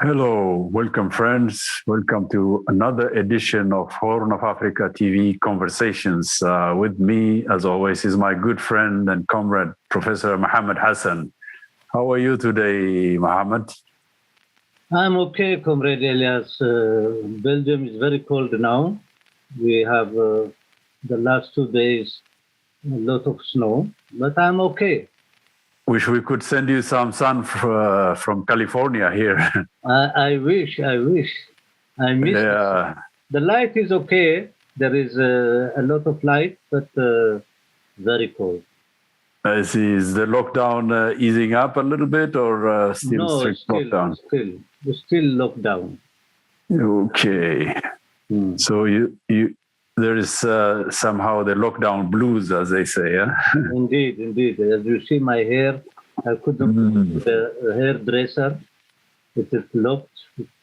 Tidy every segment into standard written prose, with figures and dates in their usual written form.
Hello, welcome friends. Welcome to another edition of Horn of Africa TV Conversations. With me, as always, is my good friend and comrade, Professor Mohamed Hassan. How are you today, Mohamed? I'm okay, Comrade Elias. Belgium is very cold now. We have the last 2 days a lot of snow, but I'm okay. Wish we could send you some sun from California here. I wish. I miss it. The light is okay. There is a lot of light, but very cold. Is the lockdown easing up a little bit or still strict lockdown? Still lockdown. Okay. So there is somehow the lockdown blues, as they say, yeah? Indeed. As you see my hair, I couldn't put the hairdresser. It is locked.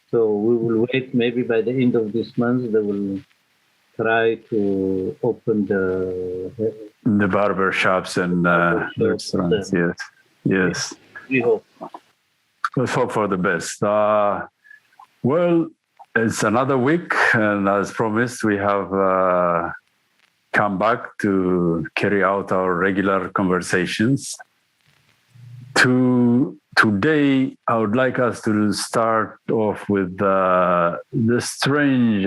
So we will wait. Maybe by the end of this month, they will try to open the barber shops and restaurants. Yes. We hope. Let's hope for the best. Well, it's another week, and as promised, we have come back to carry out our regular conversations. Today, I would like us to start off with the strange,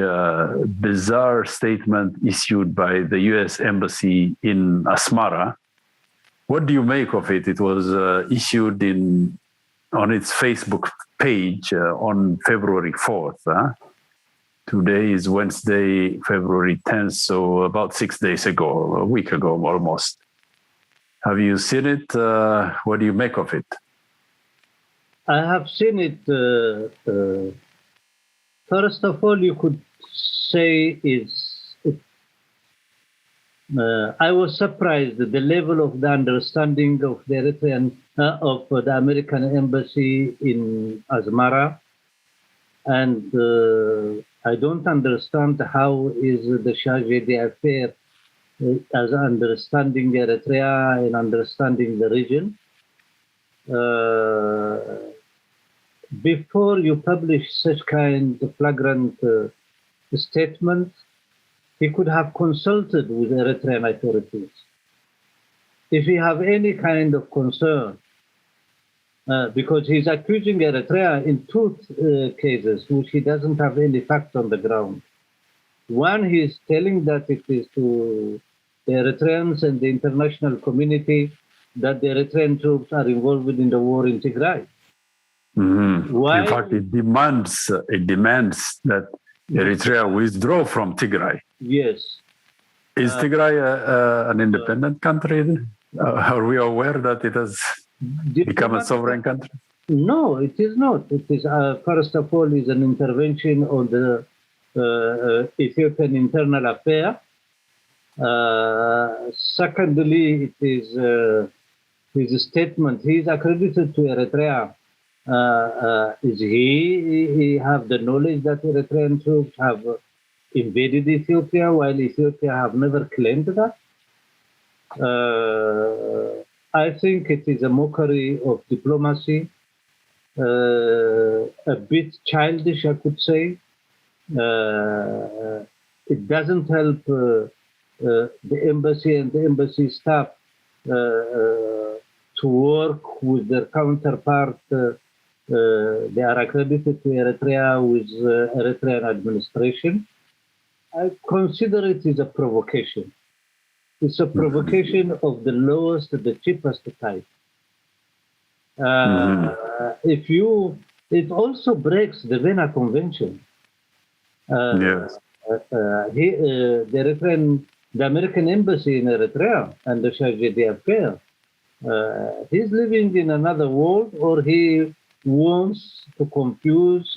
bizarre statement issued by the U.S. Embassy in Asmara. What do you make of it? It was issued on its Facebook page on February 4th. Today is Wednesday, February 10th, so about 6 days ago, a week ago almost. Have you seen it? What do you make of it? I have seen it. First of all, you could say I was surprised at the level of the understanding of the Eritrean of the American embassy in Asmara, and I don't understand how is the chargé d'affaires as understanding Eritrea and understanding the region. Before you publish such kind of flagrant statement, he could have consulted with Eritrean authorities. If he have any kind of concern, because he's accusing Eritrea in two cases, which he doesn't have any facts on the ground. One, he's telling that it is to the Eritreans and the international community that the Eritrean troops are involved in the war in Tigray. Why? In fact, it demands that Eritrea withdraw from Tigray. Yes. Is Tigray an independent country? Are we aware that it has become a sovereign country? No, it is not. It is, first of all, is an intervention on the Ethiopian internal affair. Secondly, it is his statement. He is accredited to Eritrea. Is he have the knowledge that Eritrean troops have invaded Ethiopia while Ethiopia have never claimed that? I think it is a mockery of diplomacy, a bit childish, I could say. It doesn't help the embassy and the embassy staff to work with their counterpart. They are accredited to Eritrea with Eritrean administration. I consider it is a provocation. It's a provocation of the lowest, the cheapest type. It also breaks the Vienna Convention. Yes. The American embassy in Eritrea and the chargé d'affaires, he's living in another world, or he wants to confuse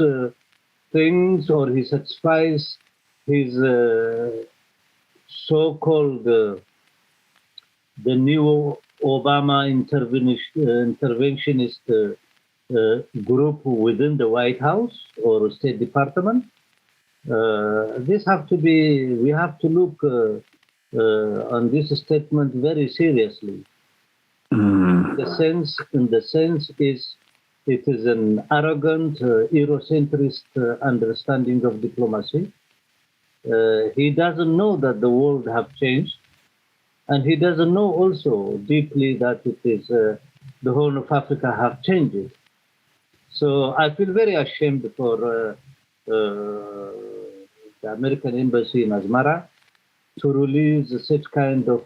things, or he satisfies his so-called the new Obama interventionist group within the White House or State Department. We have to look on this statement very seriously. In the sense is It is an arrogant, Eurocentrist understanding of diplomacy. He doesn't know that the world have changed, and he doesn't know also deeply that it is the Horn of Africa have changed. So I feel very ashamed for the American embassy in Asmara to release such kind of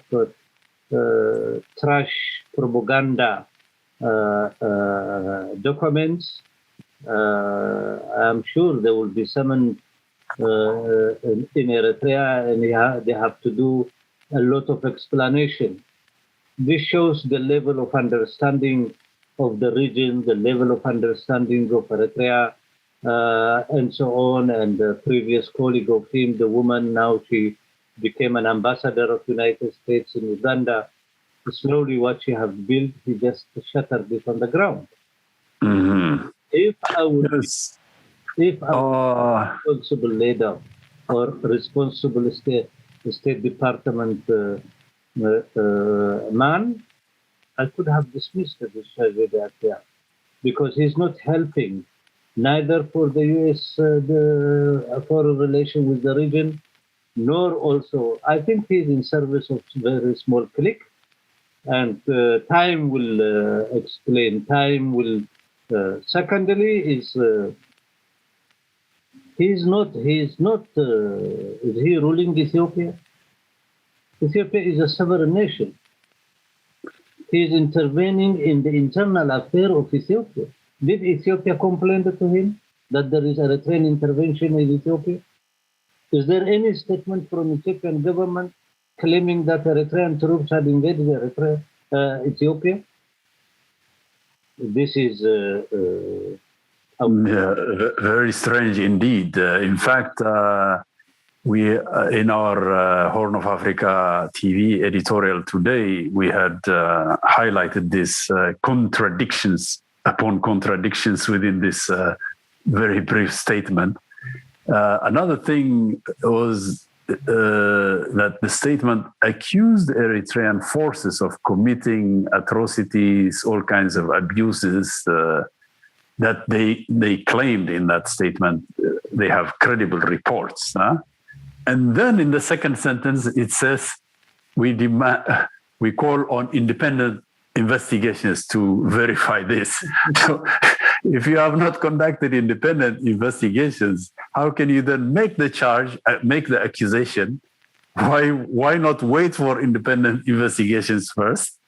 trash propaganda documents. I'm sure they will be summoned in Eritrea, and they have to do a lot of explanation. This shows the level of understanding of the region, the level of understanding of Eritrea, and so on. And the previous colleague of him, the woman, now she became an ambassador of United States in Uganda. Slowly what she has built, he just shattered it on the ground. Mm-hmm. If I would, if I was responsible leader or responsible State Department man, I could have dismissed this there because he's not helping neither for the U.S. The foreign relation with the region, nor also I think he's in service of very small clique, and time will explain. Time will. Secondly, is he's not. Is he ruling Ethiopia? Ethiopia is a sovereign nation. He is intervening in the internal affair of Ethiopia. Did Ethiopia complain to him that there is a Eritrean intervention in Ethiopia? Is there any statement from Ethiopian government claiming that Eritrean troops had invaded Ethiopia? This is very strange indeed. In fact, we in our Horn of Africa TV editorial today, we had highlighted these contradictions upon contradictions within this very brief statement. Another thing was that the statement accused Eritrean forces of committing atrocities, all kinds of abuses that they claimed in that statement. They have credible reports. And then in the second sentence, it says, we call on independent investigations to verify this. So if you have not conducted independent investigations, how can you then make the charge, make the accusation? Why not wait for independent investigations first,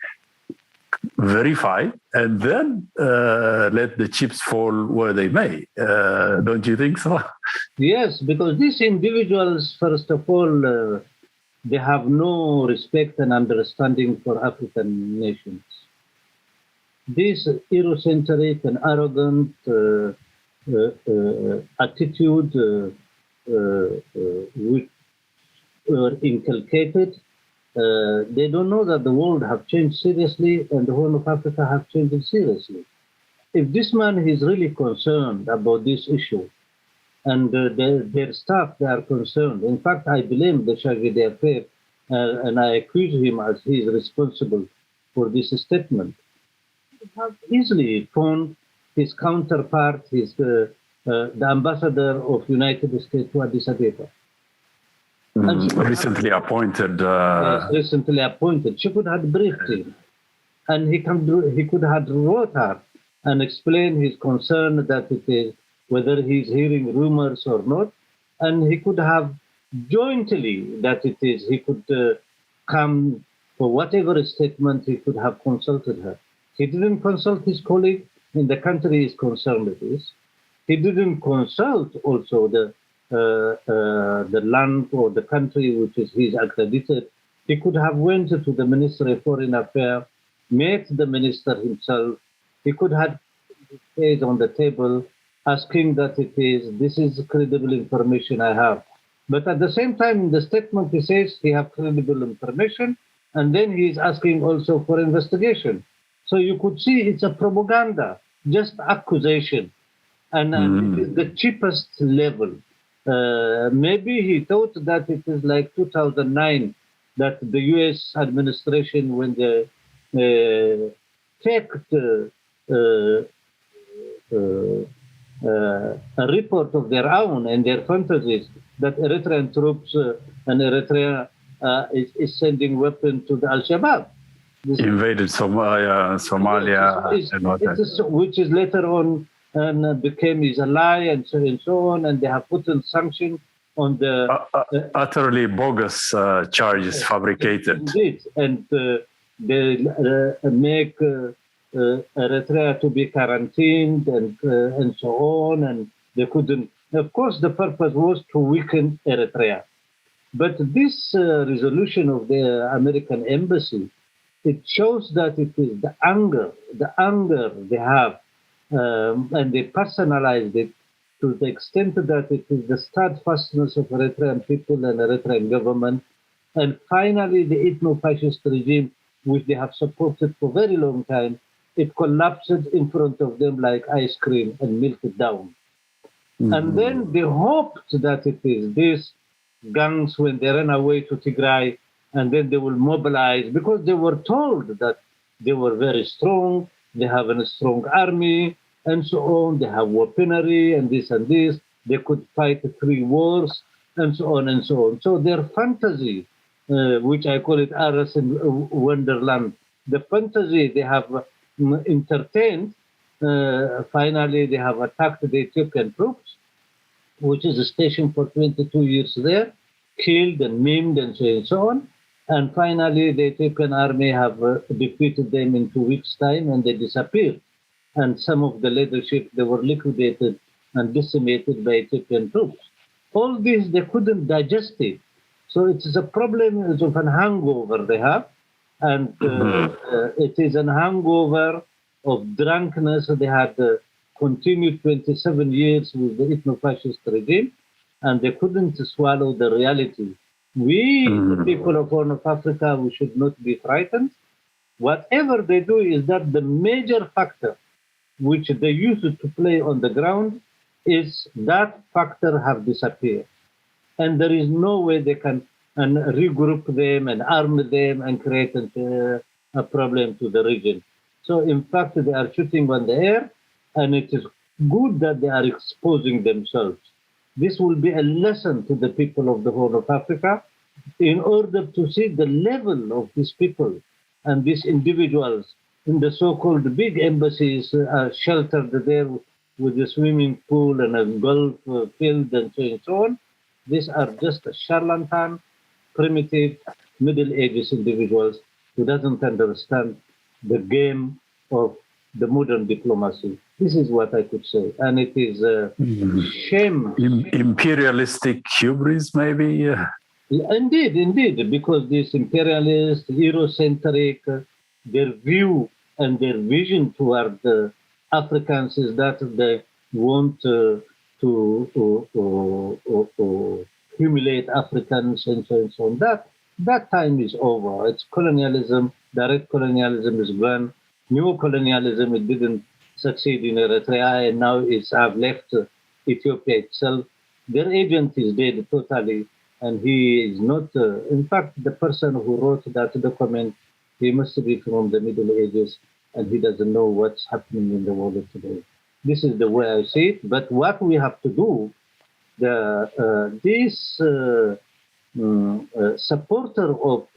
verify, and then let the chips fall where they may? Don't you think so? Yes, because these individuals, first of all, they have no respect and understanding for African nations. This Eurocentric and arrogant attitude which were inculcated, they don't know that the world have changed seriously and the Horn of Africa have changed seriously. If this man is really concerned about this issue, and their staff, they are concerned. In fact, I blame the Shagidi affair, and I accuse him as he is responsible for this statement. He have easily phoned his counterpart, the ambassador of United States to Addis Ababa. Recently appointed. Yes, recently appointed. She could have briefed him, and he could have wrote her and explained his concern that it is whether he's hearing rumors or not, and he could have jointly that it is, he could come for whatever statement he could have consulted her. He didn't consult his colleague in the country is concerned with this. He didn't consult also the land or the country which is he's accredited. He could have went to the Ministry of Foreign Affairs, met the minister himself. He could have stayed on the table asking that this is credible information I have. But at the same time, in the statement, he says he have credible information, and then he is asking also for investigation. So you could see it's a propaganda, just accusation, and it is the cheapest level. Maybe he thought that it is like 2009, that the U.S. administration, when they faked a report of their own and their fantasies that Eritrean troops and Eritrea is sending weapons to the Al-Shabaab. Invaded Somalia, which is later on and became is a lie and so on, and they have put in sanctions on the utterly bogus charges fabricated. Indeed, and they make Eritrea to be quarantined and so on, and they couldn't. Of course, the purpose was to weaken Eritrea, but this resolution of the American embassy, it shows that it is the anger they have, and they personalized it to the extent that it is the steadfastness of Eritrean people and Eritrean government, and finally the ethno-fascist regime, which they have supported for a very long time, it collapsed in front of them like ice cream and melted down. Mm-hmm. And then they hoped that it is these gangs, when they ran away to Tigray, and then they will mobilize, because they were told that they were very strong, they have a strong army, and so on, they have weaponry and this, they could fight 3 wars, and so on and so on. So their fantasy, which I call it Alice in Wonderland, the fantasy they have entertained, finally they have attacked the Ethiopian troops, which is stationed for 22 years there, killed and maimed and so on. And finally, the Ethiopian army have defeated them in 2 weeks' time, and they disappeared. And some of the leadership, they were liquidated and decimated by Ethiopian troops. All this, they couldn't digest it. So it is a problem of an hangover they have. And it is a hangover of drunkenness. They had continued 27 years with the ethno-fascist regime, and they couldn't swallow the reality. We, the people of Horn of Africa, we should not be frightened. Whatever they do is that the major factor which they used to play on the ground is that factor have disappeared. And there is no way they can regroup them and arm them and create a problem to the region. So in fact, they are shooting on the air, and it is good that they are exposing themselves. This will be a lesson to the people of the Horn of Africa in order to see the level of these people and these individuals in the so-called big embassies are sheltered there with a swimming pool and a golf field and so on. These are just charlatan, primitive, Middle Ages individuals who doesn't understand the game of the modern diplomacy. This is what I could say. And it is a shame. Imperialistic hubris, maybe? Indeed, because this imperialist, Eurocentric, their view and their vision toward the Africans is that they want to humiliate Africans and so on. That time is over. It's colonialism, direct colonialism is gone. Neo-colonialism, it didn't succeed in Eritrea, and now it's have left Ethiopia itself. Their agent is dead totally, and he is not. In fact, the person who wrote that document, he must be from the Middle Ages, and he doesn't know what's happening in the world today. This is the way I see it. But what we have to do, this supporter of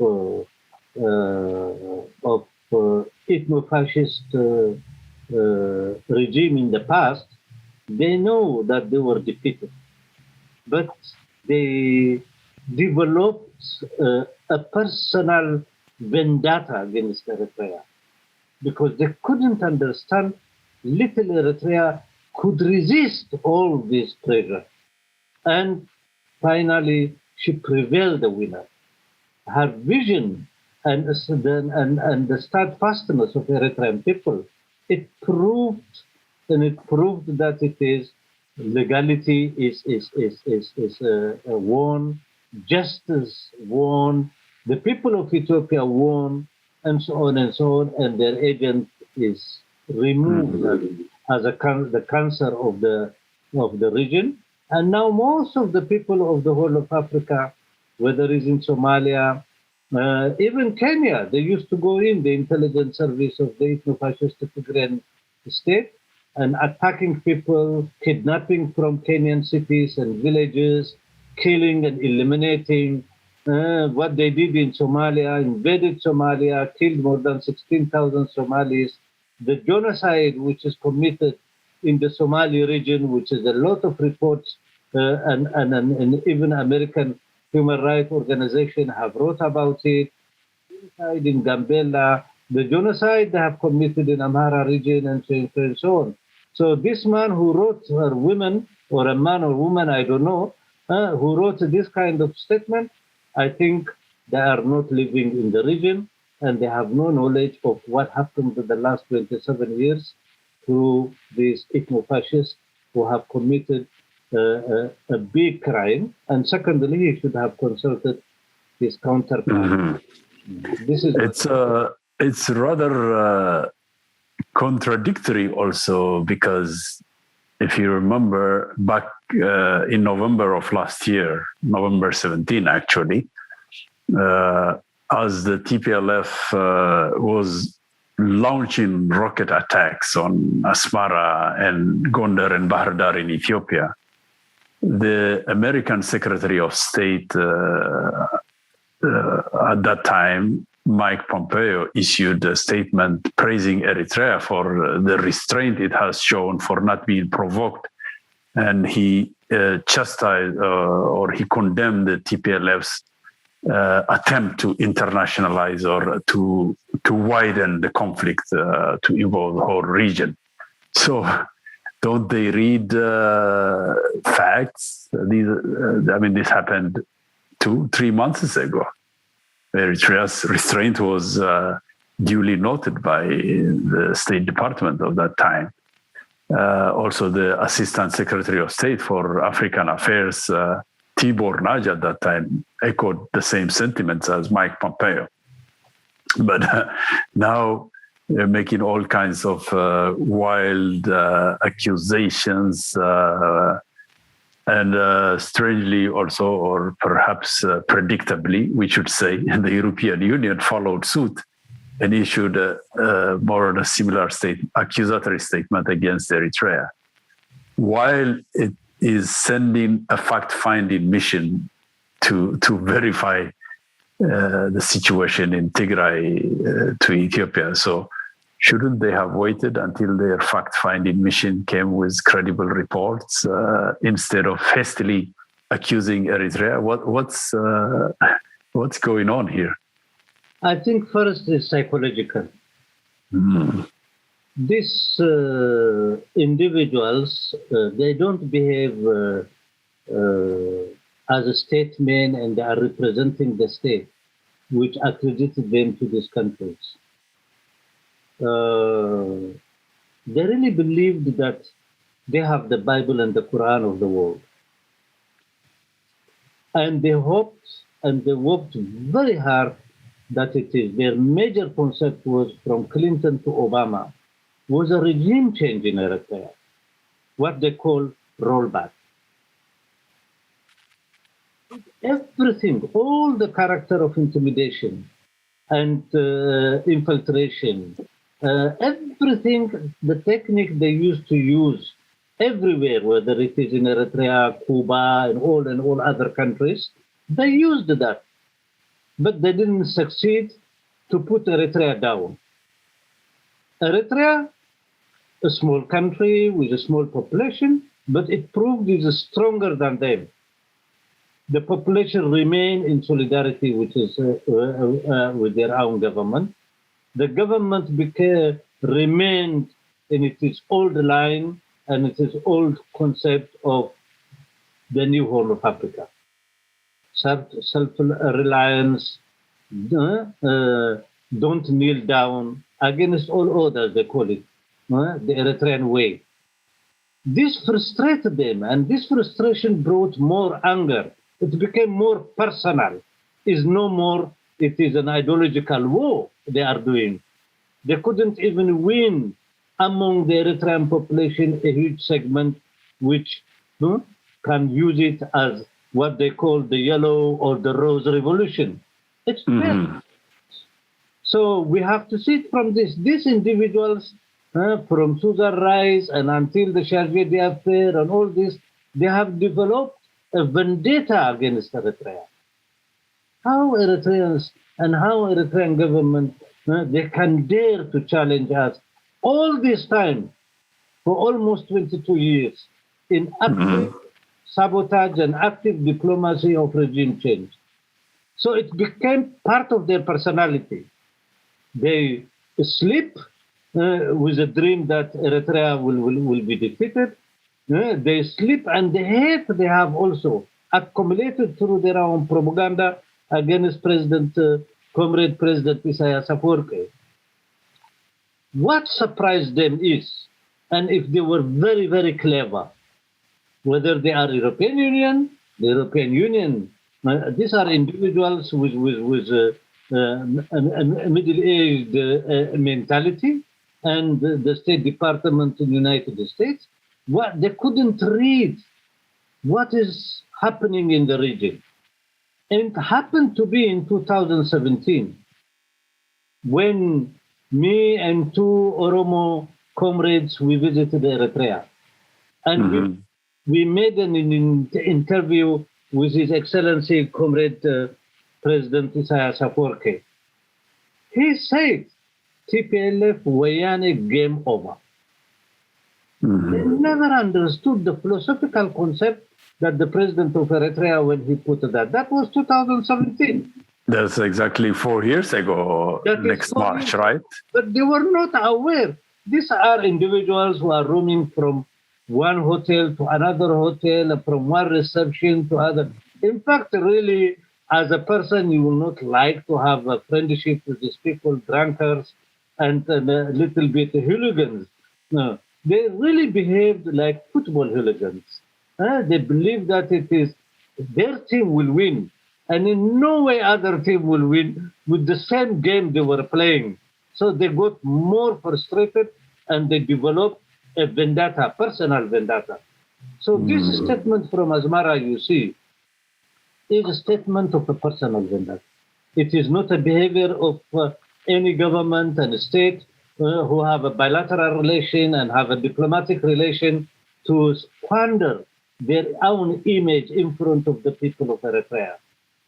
ethno-fascist regime in the past, they know that they were defeated, but they developed a personal vendetta against Eritrea because they couldn't understand little Eritrea could resist all this pressure. And finally, she prevailed the winner. Her vision and the steadfastness of Eritrean people, it proved that it is legality is won, justice won, the people of Ethiopia won, and so on, and their agent is removed as the cancer of the region. And now most of the people of the whole of Africa, whether it's in Somalia, even Kenya, they used to go in the intelligence service of the ethno-fascist Tigrayan state, and attacking people, kidnapping from Kenyan cities and villages, killing and eliminating. What they did in Somalia, invaded Somalia, killed more than 16,000 Somalis. The genocide which is committed in the Somali region, which is a lot of reports, and even American human rights organizations have wrote about it. Genocide in Gambela, the genocide they have committed in Amara region, and so on. So this man who wrote, or women, or a man or woman, I don't know, who wrote this kind of statement, I think they are not living in the region, and they have no knowledge of what happened in the last 27 years through these ethno-fascists who have committed a big crime. And secondly, he should have consulted his counterpart. This is it's rather contradictory also, because if you remember back in November of last year, November 17 actually, as the TPLF was launching rocket attacks on Asmara and Gondar and Bahir Dar in Ethiopia, the American Secretary of State at that time, Mike Pompeo, issued a statement praising Eritrea for the restraint it has shown for not being provoked. And he chastised or he condemned the TPLF's attempt to internationalize or to widen the conflict to involve the whole region. So don't they read facts? This happened 2-3 months ago. Eritrea's restraint was duly noted by the State Department of that time. Also, the Assistant Secretary of State for African Affairs, Tibor Nagy, at that time, echoed the same sentiments as Mike Pompeo. But now they're making all kinds of wild accusations, and strangely also, or perhaps predictably, we should say, the European Union followed suit and issued more or less similar accusatory statement against Eritrea, while it is sending a fact-finding mission to verify the situation in Tigray to Ethiopia. So shouldn't they have waited until their fact-finding mission came with credible reports instead of hastily accusing Eritrea? What's going on here? I think first is psychological. These individuals, they don't behave as a statesman, and they are representing the state, which accredited them to these countries. They really believed that they have the Bible and the Quran of the world. And they hoped and they worked very hard that it is. Their major concept was, from Clinton to Obama, was a regime change in Eritrea, what they call rollback. Everything, all the character of intimidation and infiltration, everything, the technique they used to use everywhere, whether it is in Eritrea, Cuba, and all other countries, they used that. But they didn't succeed to put Eritrea down. Eritrea, a small country with a small population, but it proved it is stronger than them. The population remained in solidarity with their own government. The government remained in its old line and its old concept of the new Horn of Africa. Self-reliance, don't kneel down against all orders, they call it, the Eritrean way. This frustrated them, and this frustration brought more anger. It became more personal. It's no more, it is an ideological war they are doing. They couldn't even win among the Eritrean population a huge segment which can use it as what they call the yellow or the rose revolution. It's fair. So we have to see it from this. These individuals from Susan Rice and until the Sharjah affair and all this, they have developed a vendetta against Eritrea. How Eritreans and how Eritrean government, they can dare to challenge us all this time for almost 22 years in active sabotage and active diplomacy of regime change. So it became part of their personality. They sleep with a dream that Eritrea will be defeated. They sleep and the hate they have also accumulated through their own propaganda against Comrade President Isaias Afwerki. What surprised them is, and if they were very, very clever, whether they are European Union, the European Union, these are individuals with a middle-aged mentality, and the State Department in the United States, they couldn't read what is happening in the region. And it happened to be in 2017 when me and two Oromo comrades, we visited Eritrea. And we made an interview with His Excellency Comrade President Isaias Afwerki. He said, TPLF Wayane game over. They never understood the philosophical concept that the president of Eritrea, when he put that. That was 2017. That's exactly 4 years ago, next March, right? But they were not aware. These are individuals who are roaming from one hotel to another hotel, from one reception to other. In fact, really, as a person, you will not like to have a friendship with these people, drunkards, and a little bit hooligans. No, they really behaved like football hooligans. They believe that it is their team will win, and in no way other team will win with the same game they were playing. So they got more frustrated and they developed a vendetta, personal vendetta. So this statement from Asmara, you see, is a statement of a personal vendetta. It is not a behavior of any government and state who have a bilateral relation and have a diplomatic relation to squander their own image in front of the people of Eritrea.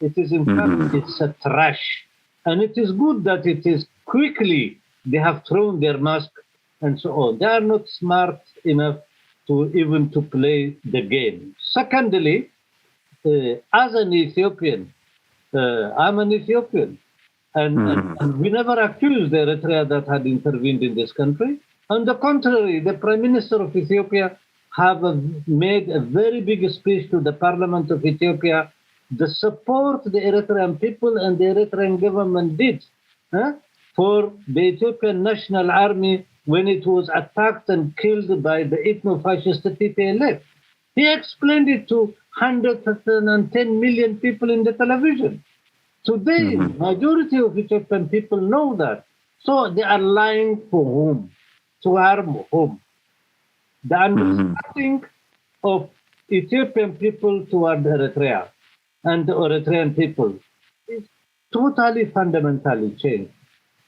It is, in fact, it's a trash. And it is good that it is quickly, they have thrown their mask and so on. They are not smart enough to even to play the game. Secondly, as an Ethiopian, I'm an Ethiopian. And we never accused Eritrea that had intervened in this country. On the contrary, the Prime Minister of Ethiopia have made a very big speech to the Parliament of Ethiopia, the support the Eritrean people and the Eritrean government did for the Ethiopian National Army when it was attacked and killed by the ethno-fascist TPLF. He explained it to 110 million people in the television. Today, majority of Ethiopian people know that. So they are lying for whom? To harm whom? The understanding of Ethiopian people toward Eritrea and the Eritrean people is totally fundamentally changed.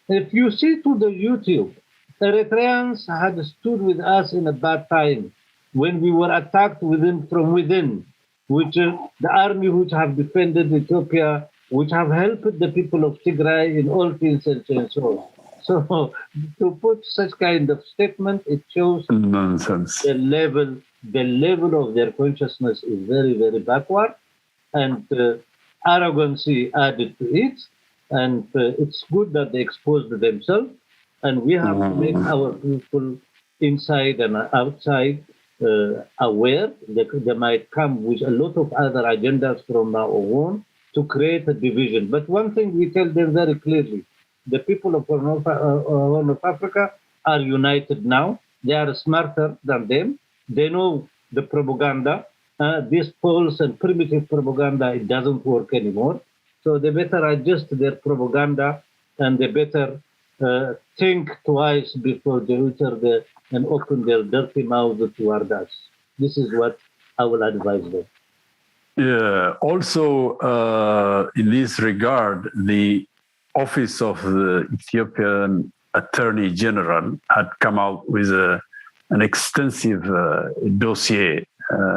If you see to the YouTube, Eritreans had stood with us in a bad time when we were attacked from within, which the army which have defended Ethiopia, which have helped the people of Tigray in all fields and so on. So to put such kind of statement, it shows nonsense. The level of their consciousness is very, very backward, and arrogancy added to it. And it's good that they exposed themselves, and we have to make our people inside and outside aware that they might come with a lot of other agendas from now on to create a division. But one thing we tell them very clearly, the people of Horn of Africa are united now. They are smarter than them. They know the propaganda. This false and primitive propaganda, it doesn't work anymore. So they better adjust their propaganda and they better think twice before they utter and open their dirty mouths toward us. This is what I will advise them. Yeah. Also, in this regard, the office of the Ethiopian Attorney General had come out with an extensive dossier.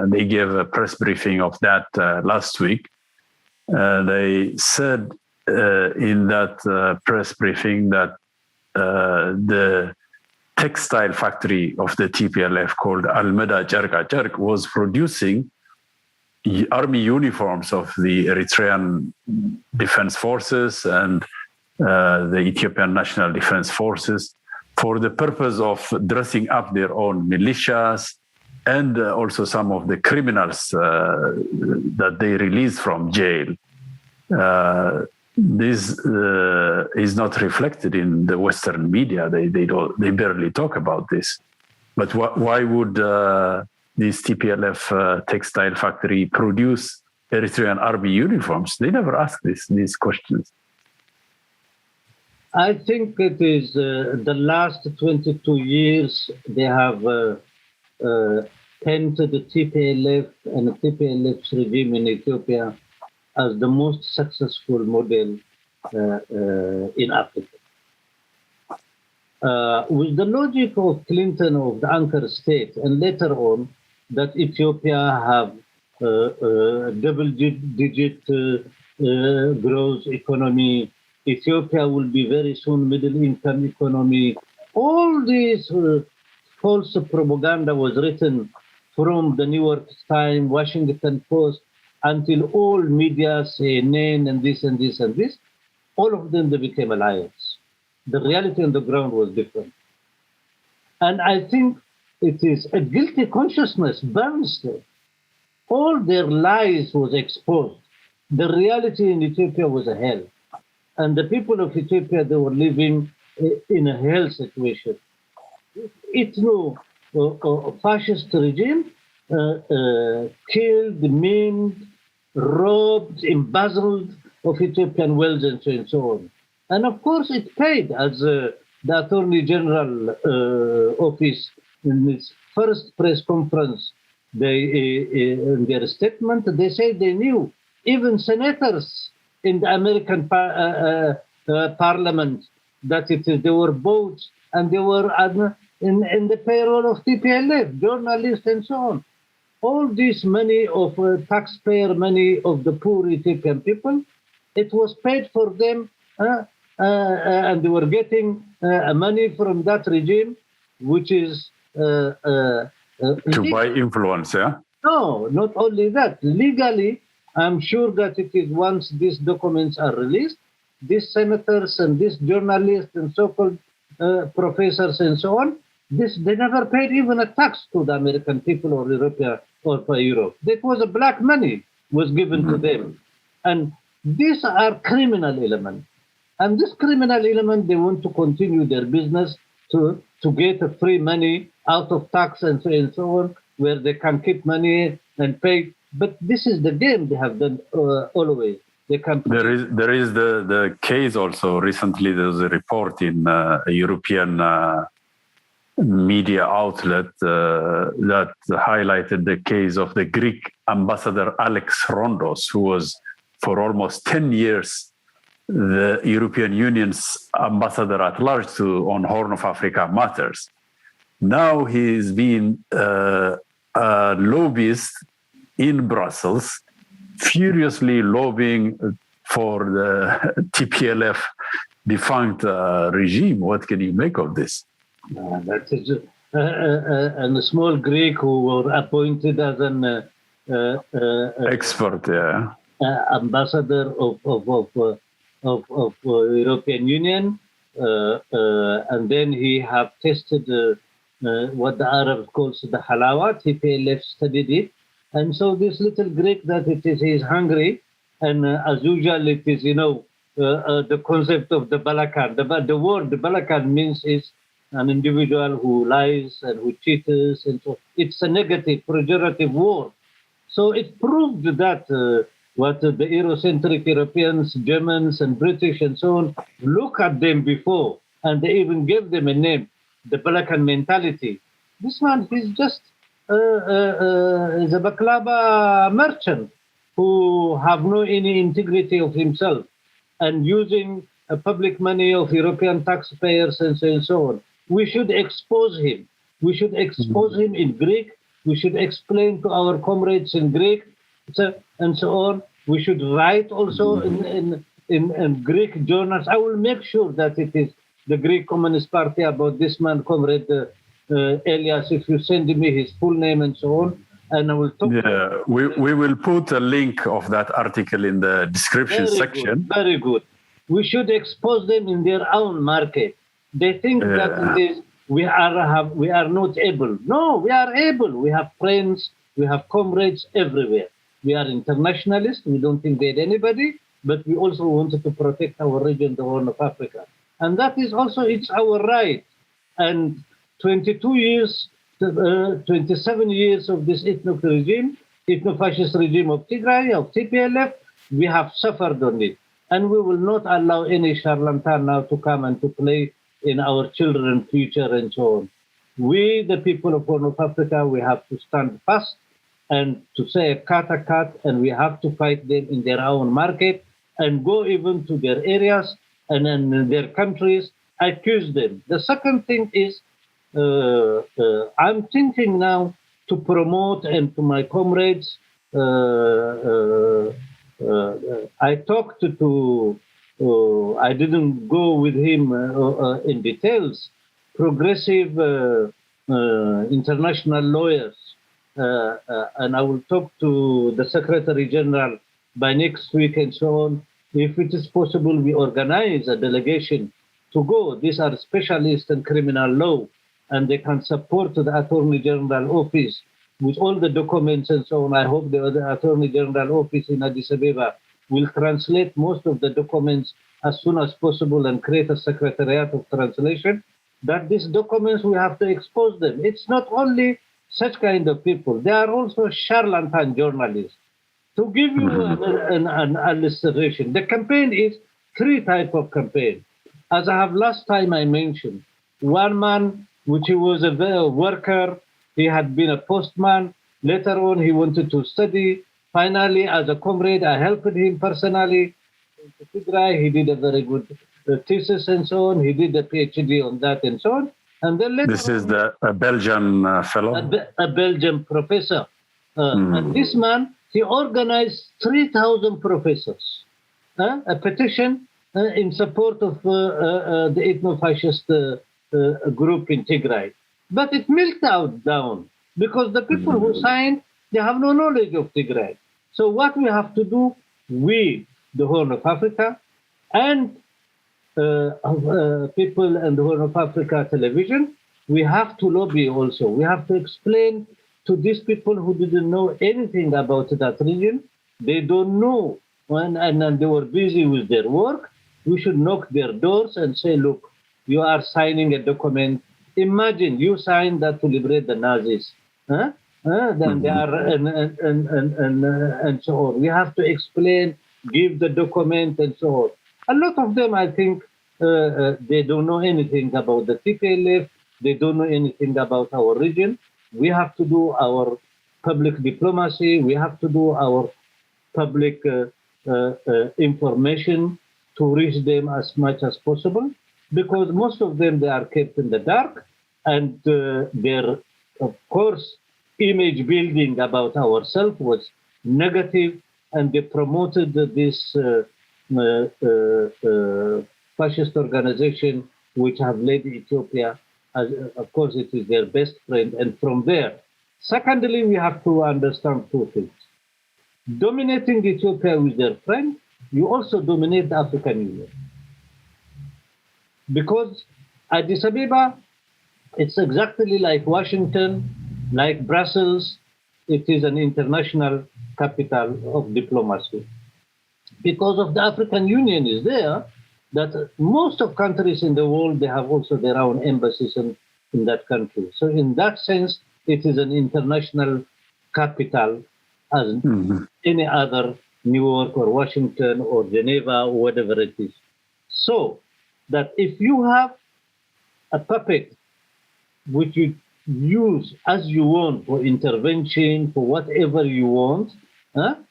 They gave a press briefing of that last week. They said in that press briefing that the textile factory of the TPLF called Al-Meda Jarq was producing army uniforms of the Eritrean Defense Forces and the Ethiopian National Defense Forces for the purpose of dressing up their own militias and also some of the criminals that they released from jail. This is not reflected in the Western media. They barely talk about this. But why would this TPLF textile factory produce Eritrean army uniforms? They never ask these questions. I think it is the last 22 years they have painted the TPLF and the TPLF's regime in Ethiopia as the most successful model in Africa. With the logic of Clinton of the anchor state, and later on that Ethiopia have double-digit growth economy, Ethiopia will be very soon middle-income economy. All this false propaganda was written from the New York Times, Washington Post, until all media, CNN, and this and this and this, all of them, they became alliance. The reality on the ground was different. And I think it is a guilty consciousness burns them. All their lies was exposed. The reality in Ethiopia was a hell. And the people of Ethiopia, they were living in a hell situation. It's no fascist regime killed, maimed, robbed, embezzled of Ethiopian wealth and so on. And of course, it paid, as the Attorney General office in its first press conference, in their statement, they say they knew even senators in the American parliament that they were bought and they were in the payroll of TPLF, journalists and so on. All this money of taxpayer money of the poor Ethiopian people, it was paid for them, and they were getting money from that regime, which is to buy influence, yeah? No, not only that. Legally, I'm sure that it is once these documents are released, these senators and these journalists and so-called professors and so on, they never paid even a tax to the American people or European or for Europe. That was a black money was given to them. And these are criminal elements. And this criminal element, they want to continue their business to get a free money out of tax and so on, where they can keep money and pay. But this is the game they have done always. They can. There is the case also. Recently, there was a report in a European media outlet that highlighted the case of the Greek ambassador Alex Rondos, who was for almost 10 years the European Union's ambassador at large on Horn of Africa matters. Now he's been a lobbyist in Brussels, furiously lobbying for the TPLF defunct regime. What can you make of this? That is and a small Greek who were appointed as an expert, ambassador of European Union, and then he have tested what the Arabs calls the halawa. TPLF studied it, and so this little Greek that he's hungry, and as usual it is the concept of the Balakan. The word the Balakan means is an individual who lies and who cheats, and so it's a negative, pejorative word. So it proved that what the Eurocentric Europeans, Germans, and British, and so on, look at them before, and they even gave them a name, the Balkan mentality. This man is just is a baklava merchant who have no any integrity of himself, and using public money of European taxpayers and so on. We should expose him. We should expose him in Greek. We should explain to our comrades in Greek, and so on. We should write also in Greek journals. I will make sure that it is the Greek Communist Party about this man, Comrade Elias, if you send me his full name and so on, and I will talk. Yeah, we will put a link of that article in the description section. Very good. We should expose them in their own market. They think that it is, we are not able. No, we are able. We have friends, we have comrades everywhere. We are internationalists. We don't invade anybody, but we also wanted to protect our region, the Horn of Africa. And that is also, it's our right. And 22 years, 27 years of this ethno-fascist regime of Tigray, of TPLF, we have suffered on it. And we will not allow any charlatan now to come and to play in our children's future and so on. We, the people of Horn of Africa, we have to stand fast and to say a cut, and we have to fight them in their own market and go even to their areas and in their countries, accuse them. The second thing is, I'm thinking now to promote, and to my comrades, I talked to I didn't go with him in details, progressive international lawyers, and I will talk to the Secretary General by next week and so on. If it is possible, we organize a delegation to go. These are specialists in criminal law, and they can support the Attorney General office with all the documents and so on. I hope the Attorney General office in Addis Ababa will translate most of the documents as soon as possible and create a secretariat of translation. That these documents, we have to expose them. It's not only such kind of people. They are also charlatan journalists. To give you an illustration, the campaign is three types of campaign. As I have last time I mentioned, one man, which he was a worker, he had been a postman. Later on, he wanted to study. Finally, as a comrade, I helped him personally. In Tigray, he did a very good thesis and so on. He did a PhD on that and so on. And then later this is a Belgian fellow? A Belgian professor. And this man, he organized 3,000 professors, a petition in support of the ethno-fascist group in Tigray. But it melted down because the people who signed, they have no knowledge of Tigray. So what we have to do, we, the Horn of Africa, and people in the Horn of Africa television, we have to lobby also. We have to explain to these people who didn't know anything about that region. They don't know, and they were busy with their work. We should knock their doors and say, look, you are signing a document. Imagine you signed that to liberate the Nazis. Then they are, and so on. We have to explain, give the document, and so on. A lot of them, I think, they don't know anything about the TPLF. They don't know anything about our region. We have to do our public diplomacy. We have to do our public information to reach them as much as possible, because most of them, they are kept in the dark, and their, of course, image building about ourselves was negative, and they promoted this fascist organization which have led Ethiopia. As, of course, it is their best friend, and from there. Secondly, we have to understand two things. Dominating Ethiopia with their friend, you also dominate the African Union. Because Addis Ababa, it's exactly like Washington, like Brussels. It is an international capital of diplomacy. Because of the African Union is there, that most of countries in the world, they have also their own embassies in that country. So in that sense, it is an international capital as any other New York or Washington or Geneva or whatever it is. So that if you have a puppet which you use as you want for intervention, for whatever you want, and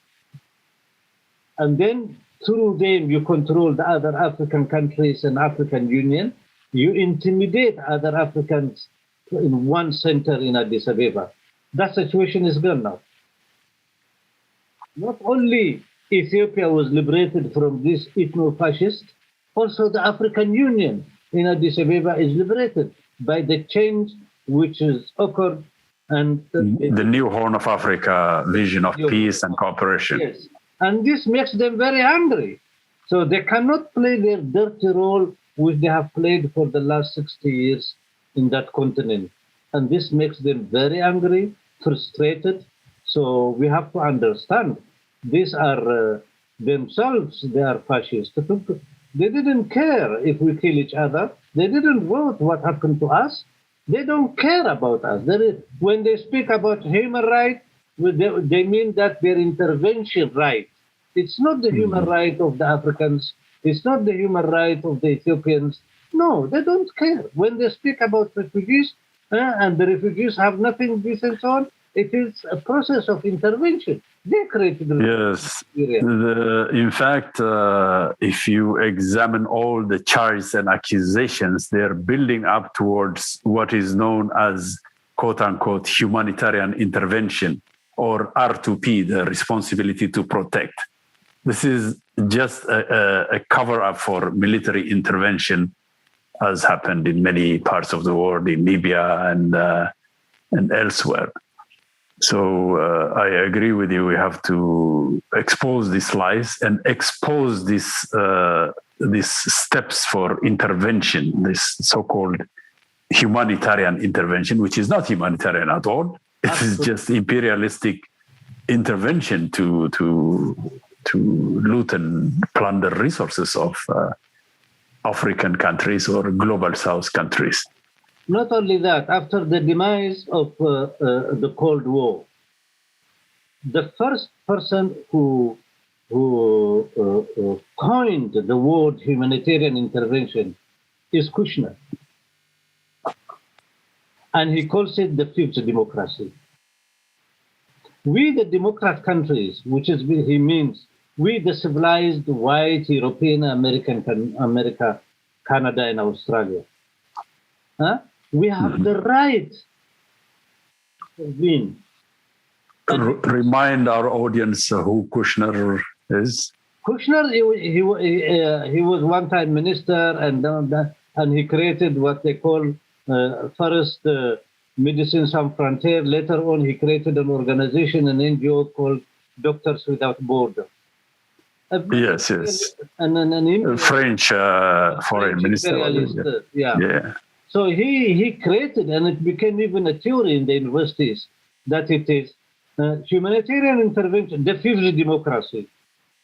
then through them you control the other African countries and African Union. You intimidate other Africans in one center in Addis Ababa. That situation is gone now. Not only Ethiopia was liberated from this ethno-fascist, also the African Union in Addis Ababa is liberated by the change which has occurred. And the new Horn of Africa vision of peace and cooperation. Yes, and this makes them very angry. So they cannot play their dirty role which they have played for the last 60 years in that continent. And this makes them very angry, frustrated. So we have to understand these are themselves, they are fascists. They didn't care if we kill each other. They didn't vote what happened to us. They don't care about us. When they speak about human rights, they mean that their intervention right. It's not the human right of the Africans. It's not the human right of the Ethiopians. No, they don't care. When they speak about refugees, and the refugees have nothing this and so on, it is a process of intervention. They created the Yes. In fact, if you examine all the charges and accusations, they're building up towards what is known as quote-unquote humanitarian intervention, or R2P, the responsibility to protect. This is just a cover-up for military intervention, as happened in many parts of the world, in Libya and elsewhere. So I agree with you. We have to expose these lies and expose these steps for intervention, this so-called humanitarian intervention, which is not humanitarian at all. It is just imperialistic intervention to loot and plunder resources of African countries or global South countries. Not only that, after the demise of the Cold War, the first person who coined the word humanitarian intervention is Kushner. And he calls it the fifth democracy. We, the democrat countries, which is he means, we, the civilized white European, America, Canada, and Australia, we have the right to win. Remind our audience who Kushner is. Kushner, he was one-time minister, and he created what they call first Medicines Sans Frontières. Later on, he created an organization, an NGO called Doctors Without Borders. Yes. French foreign minister. Yeah. So he created, and it became even a theory in the universities, that it is humanitarian intervention, the fifth democracy.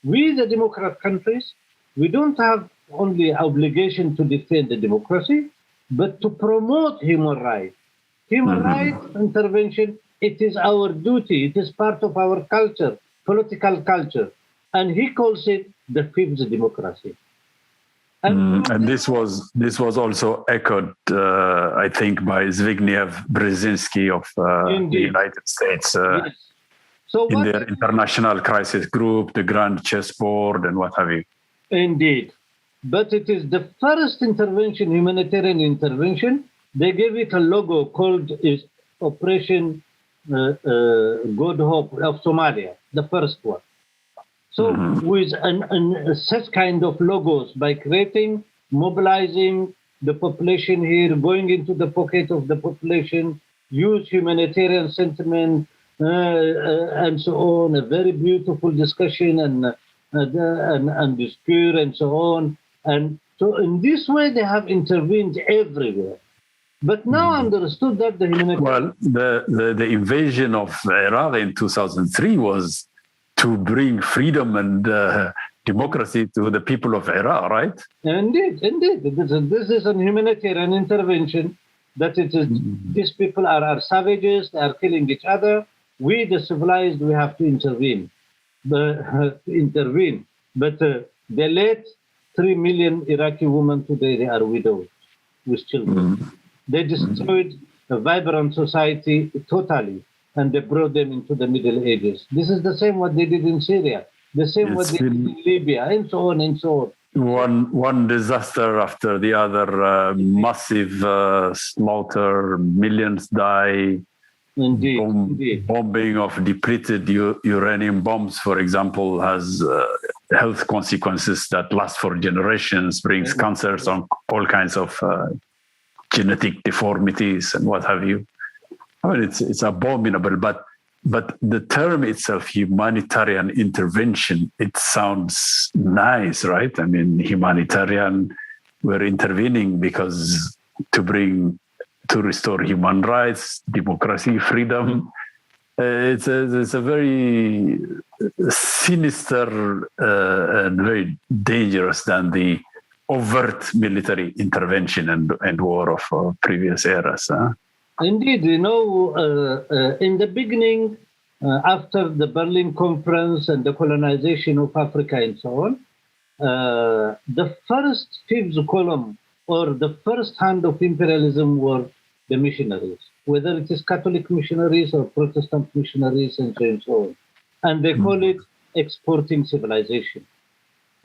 We, the democrat countries, we don't have only obligation to defend the democracy, but to promote human rights. Human rights intervention, it is our duty. It is part of our culture, political culture. And he calls it the fifth democracy. And this was also echoed, I think, by Zbigniew Brzezinski of the United States yes. So in their international crisis group, the Grand Chessboard, and what have you. Indeed. But it is the first intervention, humanitarian intervention. They gave it a logo called Operation Good Hope of Somalia, the first one. So with such kind of logos, by creating, mobilizing the population here, going into the pocket of the population, use humanitarian sentiment, and so on, a very beautiful discussion and discourse and so on. And so in this way, they have intervened everywhere. But now understood that the humanitarian... Well, the invasion of Iraq in 2003 was to bring freedom and democracy to the people of Iraq, right? Indeed. This is a humanitarian intervention. That it is, these people are savages, they are killing each other. We, the civilized, we have to intervene. But they let 3 million Iraqi women today, they are widows with children. They destroyed a vibrant society totally, and they brought them into the Middle Ages. This is the same what they did in Syria. The same what they did in Libya, and so on and so on. One disaster after the other, massive slaughter, millions die. Indeed. Bombing of depleted uranium bombs, for example, has health consequences that last for generations, brings cancers on all kinds of genetic deformities and what have you. I mean, it's abominable, but the term itself, humanitarian intervention, it sounds nice, right? I mean, humanitarian, we're intervening because to restore human rights, democracy, freedom. It's a very sinister and very dangerous than the overt military intervention and war of previous eras. Indeed, in the beginning, after the Berlin Conference and the colonization of Africa and so on, the first fifth column or the first hand of imperialism were the missionaries, whether it is Catholic missionaries or Protestant missionaries and so on. And they call it exporting civilization.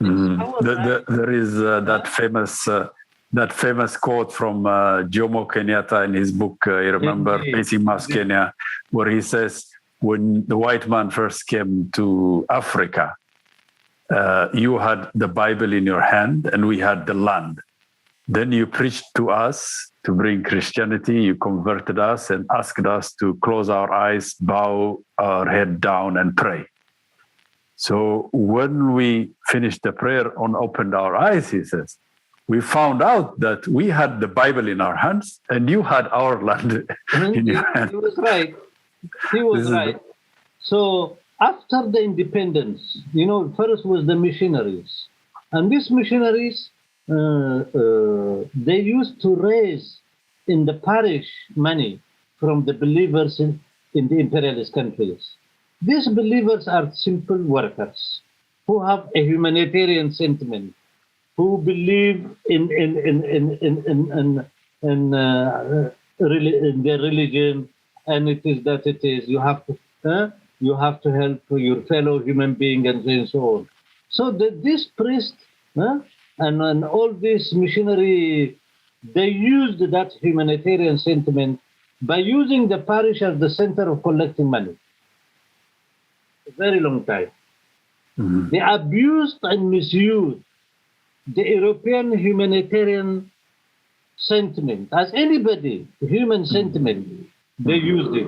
There is that famous quote from Jomo Kenyatta in his book, you remember, Facing Mass Kenya, where he says, when the white man first came to Africa, you had the Bible in your hand and we had the land. Then you preached to us to bring Christianity, you converted us and asked us to close our eyes, bow our head down and pray. So when we finished the prayer and opened our eyes, he says, we found out that we had the Bible in our hands and you had our land in your hands. He was right. Right. So after the independence, first was the missionaries. And these missionaries, they used to raise in the parish money from the believers in the imperialist countries. These believers are simple workers who have a humanitarian sentiment, who believe in their religion, and it is you have to help your fellow human being and so on. So this priest and all these missionary, they used that humanitarian sentiment by using the parish as the center of collecting money. A very long time. Mm-hmm. They abused and misused the European humanitarian sentiment. As anybody, human sentiment, they used it.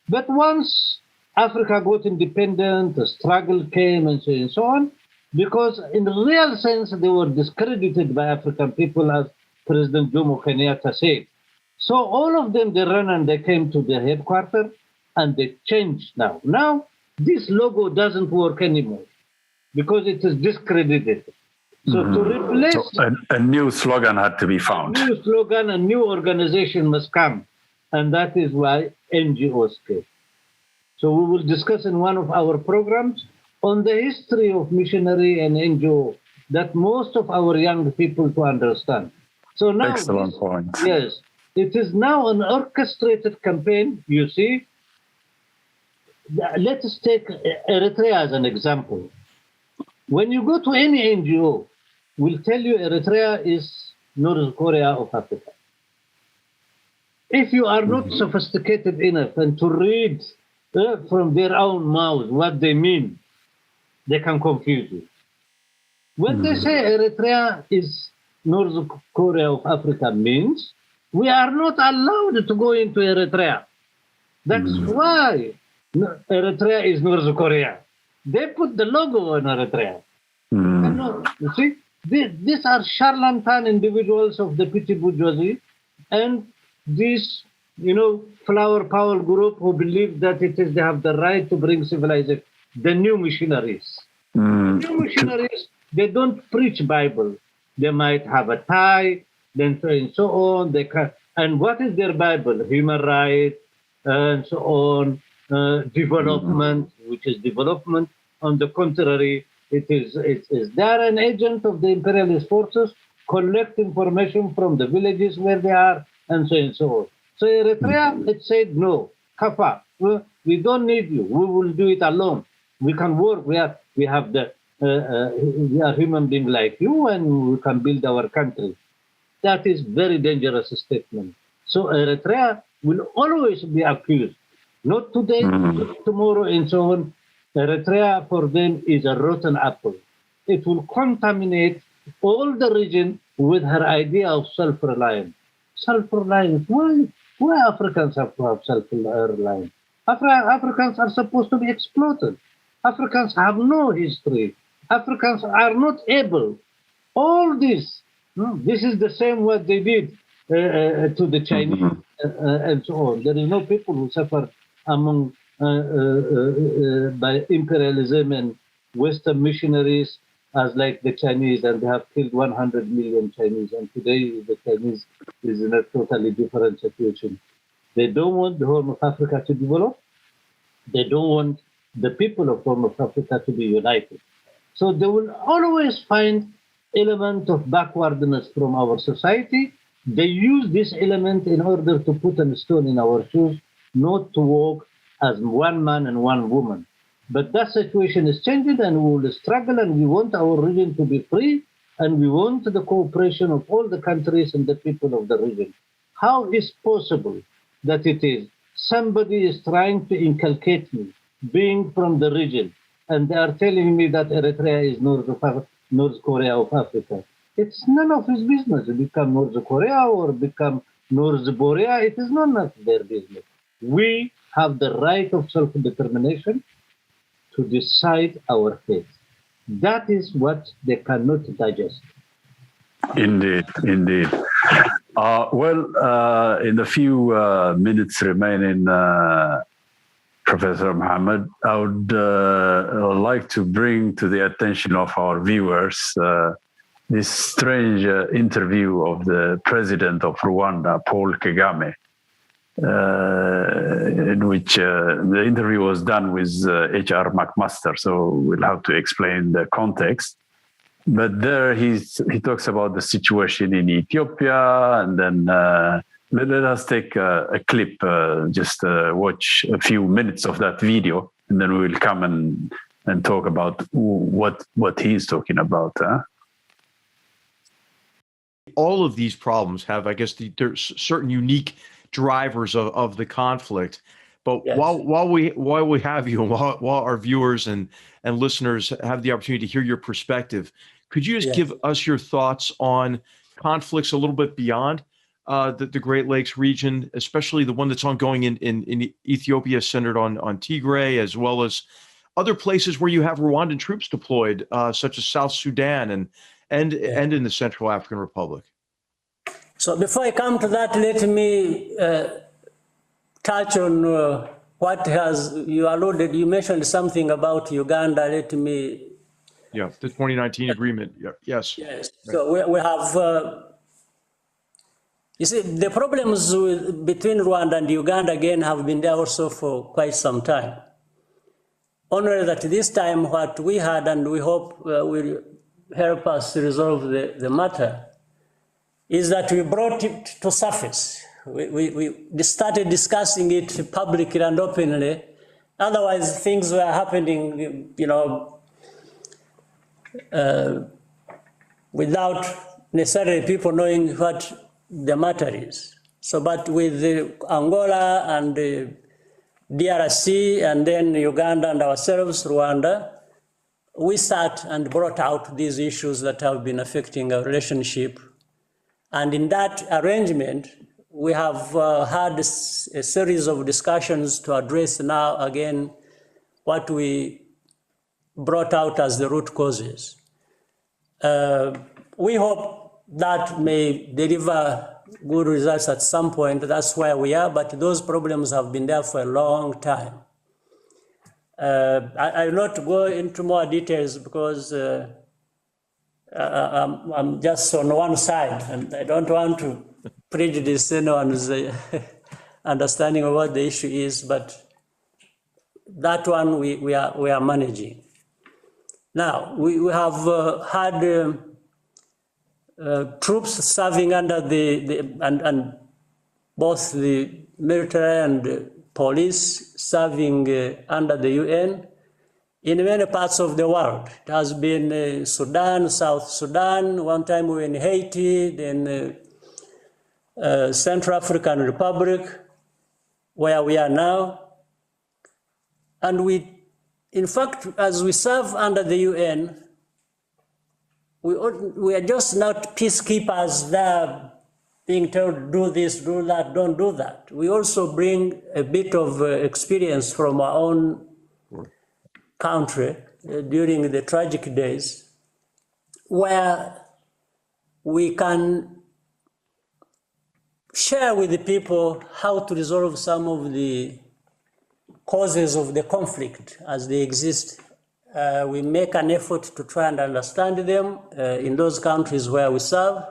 But once Africa got independent, the struggle came and so on, because in the real sense, they were discredited by African people, as President Jomo Kenyatta said. So all of them, they ran and they came to the headquarters and they changed now. Now, this logo doesn't work anymore because it is discredited. So to replace... So a new slogan had to be found. A new slogan, a new organization must come. And that is why NGOs came. So we will discuss in one of our programs on the history of missionary and NGO that most of our young people to understand. So now, excellent point. Yes, it is now an orchestrated campaign, you see. Let us take Eritrea as an example. When you go to any NGO, we'll tell you Eritrea is North Korea of Africa. If you are not sophisticated enough and to read from their own mouths what they mean, they can confuse you. When they say Eritrea is North Korea of Africa means we are not allowed to go into Eritrea. That's why Eritrea is North Korea. They put the logo on Eritrea. You see, these are charlatan individuals of the petty bourgeoisie and these, flower power group who believe that they have the right to bring civilization. The new missionaries. New missionaries, they don't preach Bible. They might have a tie, then and so on. They can, and what is their Bible? Human rights and so on. Development, which is development. On the contrary, it is they are an agent of the imperialist forces, collect information from the villages where they are, and so on. So Eritrea, it said no, kafa. We don't need you. We will do it alone. We can work. We are human beings like you, and we can build our country. That is very dangerous statement. So Eritrea will always be accused. Not today, not tomorrow, and so on. Eritrea for them is a rotten apple. It will contaminate all the region with her idea of self-reliance. Self-reliance. Why Africans have to have self-reliance? Africans are supposed to be exploited. Africans have no history. Africans are not able. All this. This is the same what they did to the Chinese and so on. There is no people who suffer among by imperialism and Western missionaries as like the Chinese, and they have killed 100 million Chinese. And today the Chinese is in a totally different situation. They don't want the Horn of Africa to develop. They don't want the people of Horn of Africa to be united. So they will always find element of backwardness from our society. They use this element in order to put a stone in our shoes, not to walk as one man and one woman. But that situation is changing, and we will struggle, and we want our region to be free, and we want the cooperation of all the countries and the people of the region. How is possible that it is somebody is trying to inculcate me, being from the region, and they are telling me that Eritrea is North Korea of Africa? It's none of his business to become North Korea or become North Korea. It is none of their business. We have the right of self-determination to decide our fate. That is what they cannot digest. Indeed. In the few minutes remaining, Professor Mohamed, I would like to bring to the attention of our viewers this strange interview of the president of Rwanda, Paul Kagame, in which the interview was done with H.R. McMaster, so we'll have to explain the context. But there he talks about the situation in Ethiopia, and then let us take a clip, just watch a few minutes of that video, and then we will come and talk about what he's talking about. All of these problems have, I guess, there's certain unique drivers of the conflict. But yes, while we have you, and while our viewers and listeners have the opportunity to hear your perspective, could you just give us your thoughts on conflicts a little bit beyond the Great Lakes region, especially the one that's ongoing in Ethiopia, centered on Tigray, as well as other places where you have Rwandan troops deployed, such as South Sudan and in the Central African Republic? So before I come to that, let me touch on what you alluded. You mentioned something about Uganda. Let me. Yeah, the 2019 agreement. Yes. Yes. So we have. You see, the problems between Rwanda and Uganda again have been there also for quite some time. Only that this time, what we had, and we hope will help us resolve the matter, is that we brought it to surface. We started discussing it publicly and openly. Otherwise, things were happening, without necessarily people knowing what the matter is. So, but with Angola and DRC, and then Uganda and ourselves, Rwanda, we sat and brought out these issues that have been affecting our relationship. And in that arrangement, we have had a series of discussions to address now again what we brought out as the root causes. We hope that may deliver good results at some point. That's where we are, but those problems have been there for a long time. I will not go into more details because I'm just on one side, and I don't want to prejudice anyone's understanding of what the issue is, but that one we are managing. Now, we have had troops serving under and both the military and police serving under the UN, in many parts of the world. It has been Sudan, South Sudan, one time we were in Haiti, then Central African Republic, where we are now. And we, in fact, as we serve under the UN, we are just not peacekeepers there being told, do this, do that, don't do that. We also bring a bit of experience from our own country during the tragic days, where we can share with the people how to resolve some of the causes of the conflict as they exist. We make an effort to try and understand them in those countries where we serve,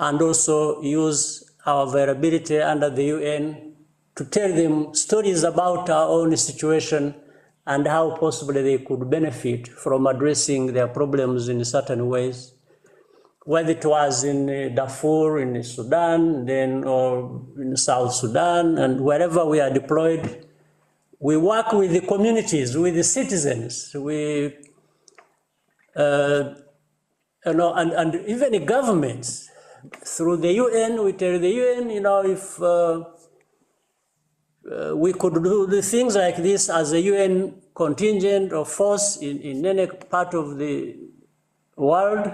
and also use our availability under the UN to tell them stories about our own situation and how possibly they could benefit from addressing their problems in certain ways, whether it was in Darfur, in Sudan, then or in South Sudan, and wherever we are deployed. We work with the communities, with the citizens, and even the governments. Through the UN, we tell the UN, if we could do the things like this as a UN contingent or force in any part of the world,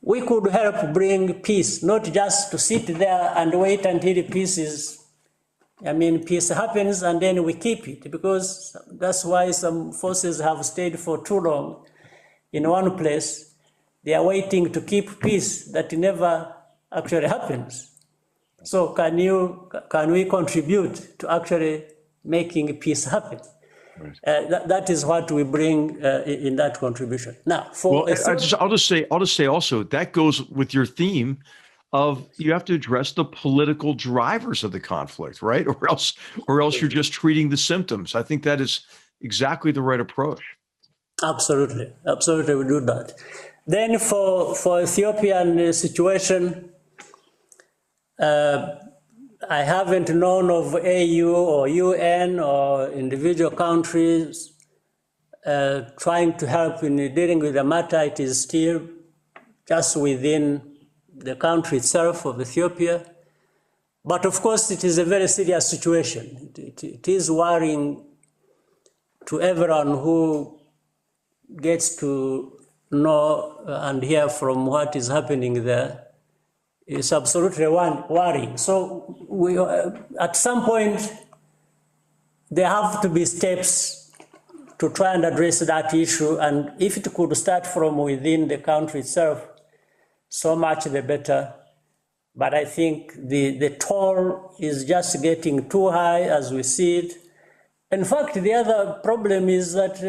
we could help bring peace, not just to sit there and wait until peace happens and then we keep it, because that's why some forces have stayed for too long in one place. They are waiting to keep peace that never actually happens. So can we contribute to actually making peace happen? Right. That is what we bring in that contribution. Now, I'll just say also that goes with your theme of you have to address the political drivers of the conflict, right? Or else you're just treating the symptoms. I think that is exactly the right approach. Absolutely, we do that. Then for Ethiopian situation, I haven't known of AU or UN or individual countries trying to help in dealing with the matter. It is still just within the country itself of Ethiopia. But of course, it is a very serious situation. It is worrying to everyone who gets to know and hear from what is happening there. It's absolutely worrying. So at some point, there have to be steps to try and address that issue. And if it could start from within the country itself, so much the better. But I think the toll is just getting too high as we see it. In fact, the other problem is that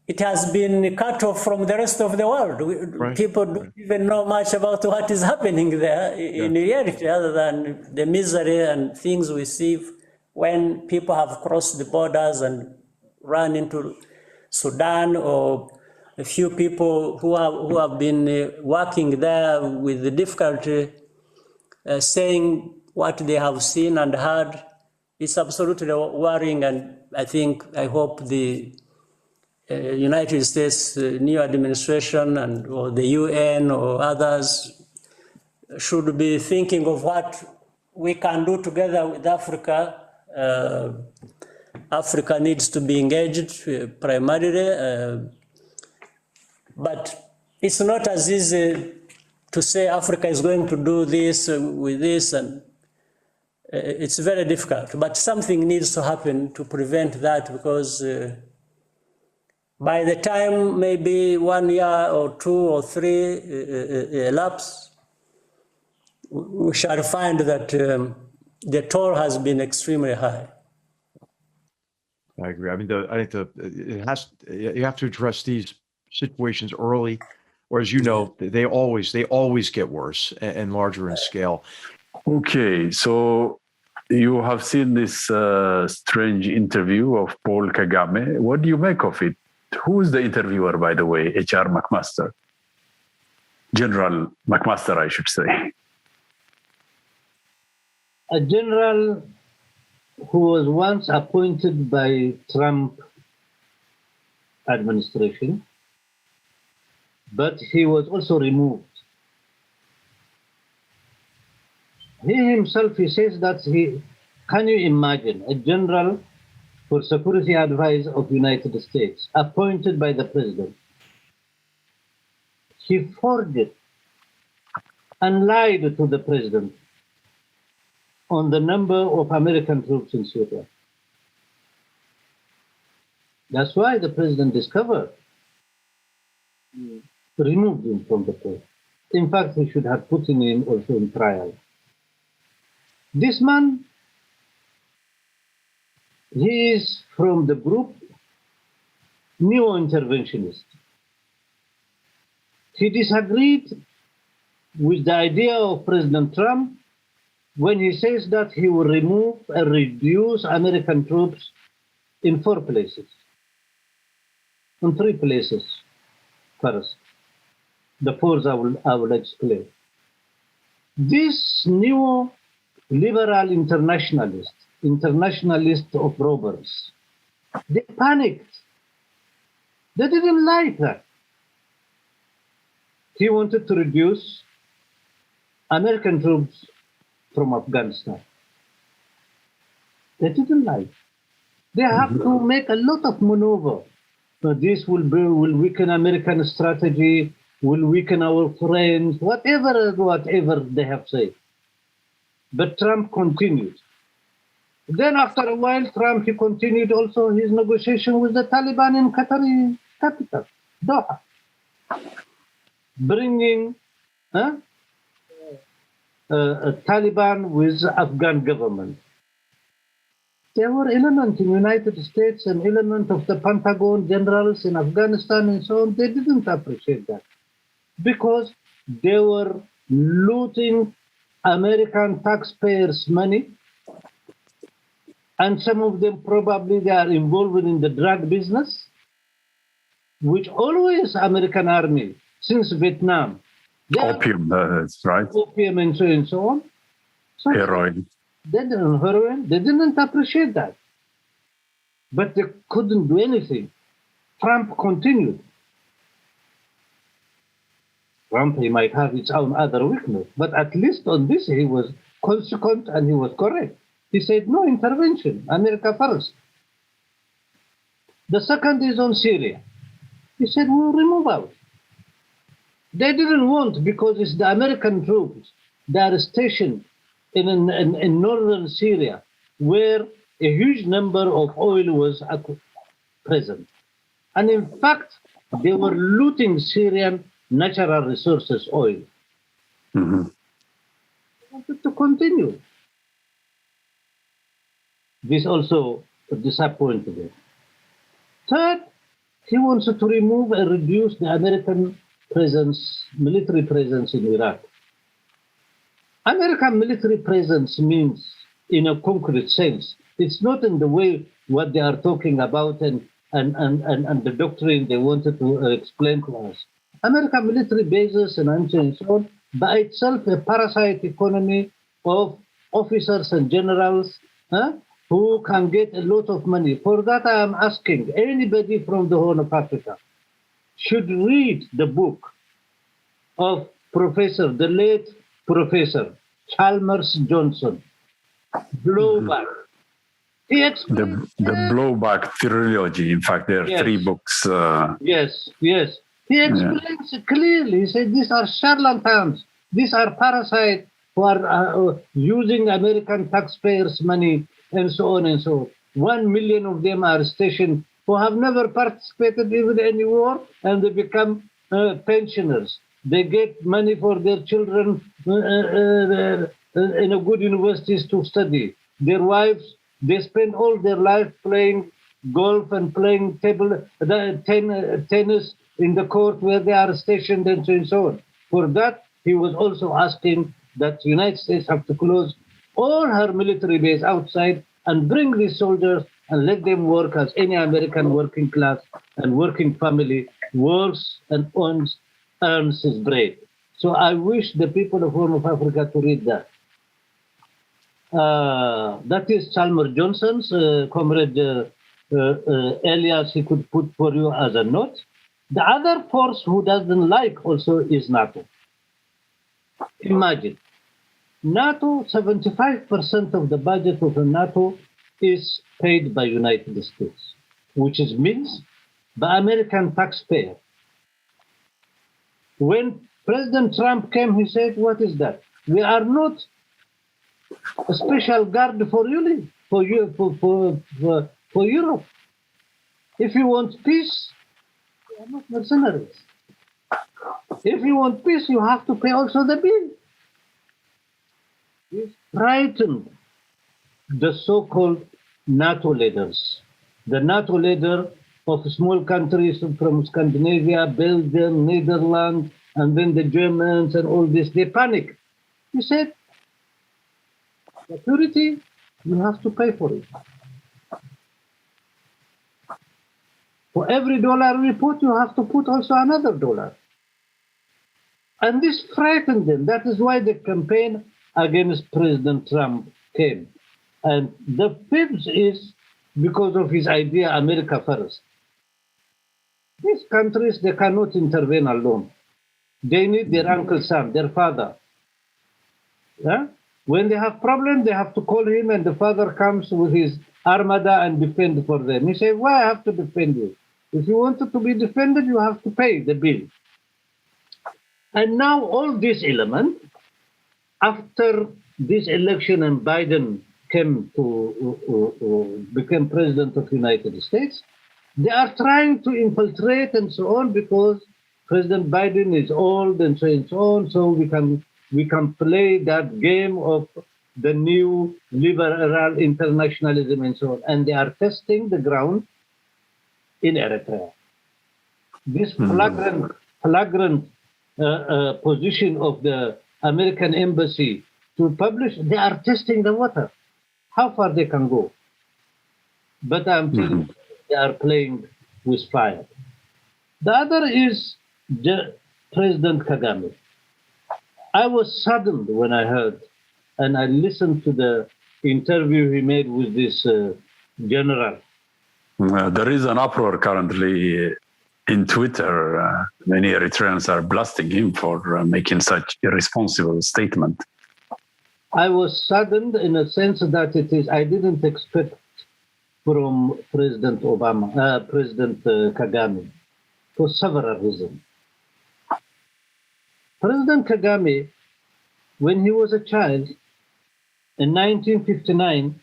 it has been cut off from the rest of the world. Right. People don't even know much about what is happening there in reality, other than the misery and things we see when people have crossed the borders and run into Sudan, or a few people who have been working there with the difficulty saying what they have seen and heard. It's absolutely worrying, and I hope the United States new administration or the UN or others should be thinking of what we can do together with Africa. Africa needs to be engaged primarily, but it's not as easy to say Africa is going to do this with this, and it's very difficult. But something needs to happen to prevent that, because by the time maybe 1 year or 2 or 3 elapse, we shall find that the toll has been extremely high. I agree. I mean, you have to address these situations early, or as you know, they always get worse and larger in scale. Okay, so you have seen this strange interview of Paul Kagame. What do you make of it? Who is the interviewer, by the way? HR McMaster. General McMaster, I should say. A general who was once appointed by Trump administration, but he was also removed. He himself, he says that can you imagine a general for security advice of United States appointed by the president? He forged it and lied to the president on the number of American troops in Syria. That's why the president discovered, removed him from the post. In fact, he should have put him in also in trial. This man, he is from the group neo-interventionist. He disagreed with the idea of President Trump when he says that he will remove and reduce American troops in 4 places, in 3 places first. The 4th I will explain. This neo-liberal internationalist of robbers, they panicked. They didn't like that. He wanted to reduce American troops from Afghanistan. They didn't like. They have to make a lot of maneuver. So this will weaken American strategy, will weaken our friends, whatever they have said. But Trump continued. Then after a while, he continued also his negotiation with the Taliban in Qatari capital, Doha, bringing Taliban with Afghan government. There were elements in the United States and elements of the Pentagon generals in Afghanistan and so on. They didn't appreciate that because they were looting American taxpayers' money, and some of them probably they are involved in the drug business, which always American army since Vietnam. Opium, that's right. Opium and so on. So heroin. They didn't appreciate that. But they couldn't do anything. Trump continued. Trump, he might have his own other weakness, but at least on this he was consequent and he was correct. He said, no intervention, America first. The second is on Syria. He said, we'll remove out. They didn't want, because it's the American troops that are stationed in northern Syria, where a huge number of oil was present. And in fact, they were looting Syrian natural resources, oil. Mm-hmm. They wanted to continue. This also disappointed him. Third, he wants to remove and reduce the American presence, military presence in Iraq. American military presence means, in a concrete sense, it's not in the way what they are talking about and the doctrine they wanted to explain to us. American military bases and so on, by itself a parasite economy of officers and generals who can get a lot of money. For that, I am asking anybody from the Horn of Africa should read the book of the late Professor Chalmers Johnson, Blowback. He explains the Blowback trilogy. In fact, there are 3 books. Yes. He explains clearly. He said these are charlatans. These are parasites who are using American taxpayers' money and so on and so on. 1 million of them are stationed who have never participated even in any war, and they become pensioners. They get money for their children in a good universities to study. Their wives, they spend all their life playing golf and playing tennis in the court where they are stationed and so on. For that, he was also asking that the United States have to close all her military base outside and bring these soldiers and let them work as any American working class and working family works and earns his bread. So I wish the people of Horn of Africa to read that. That is Chalmers Johnson's, Comrade Elias, he could put for you as a note. The other force who doesn't like also is NATO. Imagine, NATO, 75% of the budget of the NATO is paid by United States, which means by American taxpayer. When President Trump came, he said, what is that? We are not a special guard for you, for Europe. If you want peace, you are not mercenaries. If you want peace, you have to pay also the bill. He frightened the so-called NATO leaders. The NATO leader of small countries from Scandinavia, Belgium, Netherlands, and then the Germans and all this, they panicked. He said, security, you have to pay for it. For every dollar we put, you have to put also another dollar. And this frightened them. That is why the campaign against President Trump came. And the fifth is because of his idea, America first. These countries, they cannot intervene alone. They need their Uncle Sam, their father. Yeah? When they have problems, they have to call him, and the father comes with his armada and defend for them. He says, why I have to defend you? If you wanted to be defended, you have to pay the bill. And now all these elements, after this election and Biden came to become president of the United States, they are trying to infiltrate and so on because President Biden is old and so on, so we can play that game of the new liberal internationalism and so on. And they are testing the ground in Eritrea. This flagrant position of the American embassy to publish, they are testing the water, how far they can go. But I'm telling you, they are playing with fire. The other is the President Kagame. I was saddened when I heard, and I listened to the interview he made with this general. There is an uproar currently in Twitter. Many Eritreans are blasting him for making such irresponsible statement. I was saddened in a sense that I didn't expect from President Kagame for several reasons. President Kagame, when he was a child, in 1959,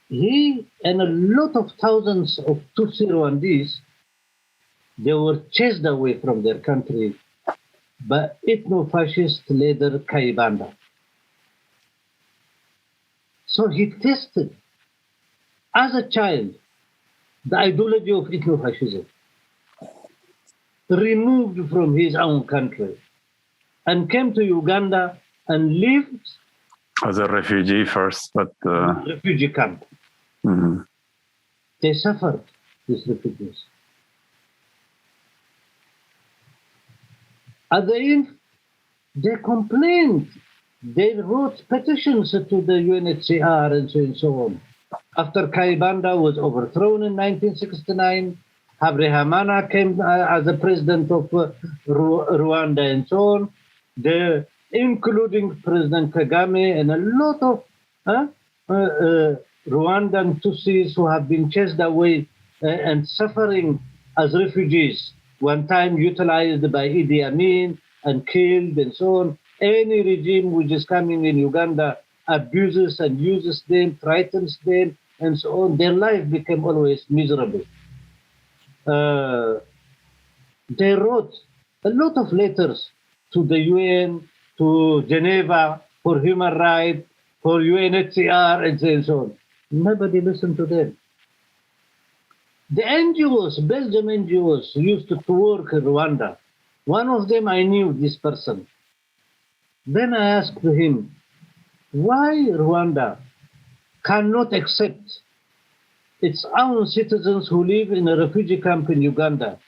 he and a lot of thousands of Tutsi Rwandese, they were chased away from their country by ethno-fascist leader Kayibanda. So he tested, as a child, the ideology of ethno-fascism, removed from his own country, and came to Uganda and lived as a refugee first, but refugee camp. They suffered, these refugees. At the end, they complained. They wrote petitions to the UNHCR and so on. After Kayibanda was overthrown in 1969, Habyarimana came as the president of Rwanda and so on, including President Kagame and a lot of Rwandan Tutsis who have been chased away and suffering as refugees, one time utilized by Idi Amin and killed and so on. Any regime which is coming in Uganda abuses and uses them, frightens them, and so on. Their life became always miserable. They wrote a lot of letters to the UN, to Geneva for human rights, for UNHCR, and so on. Nobody listened to them. The NGOs, Belgian NGOs, used to work in Rwanda. One of them, I knew this person. Then I asked him, why Rwanda cannot accept its own citizens who live in a refugee camp in Uganda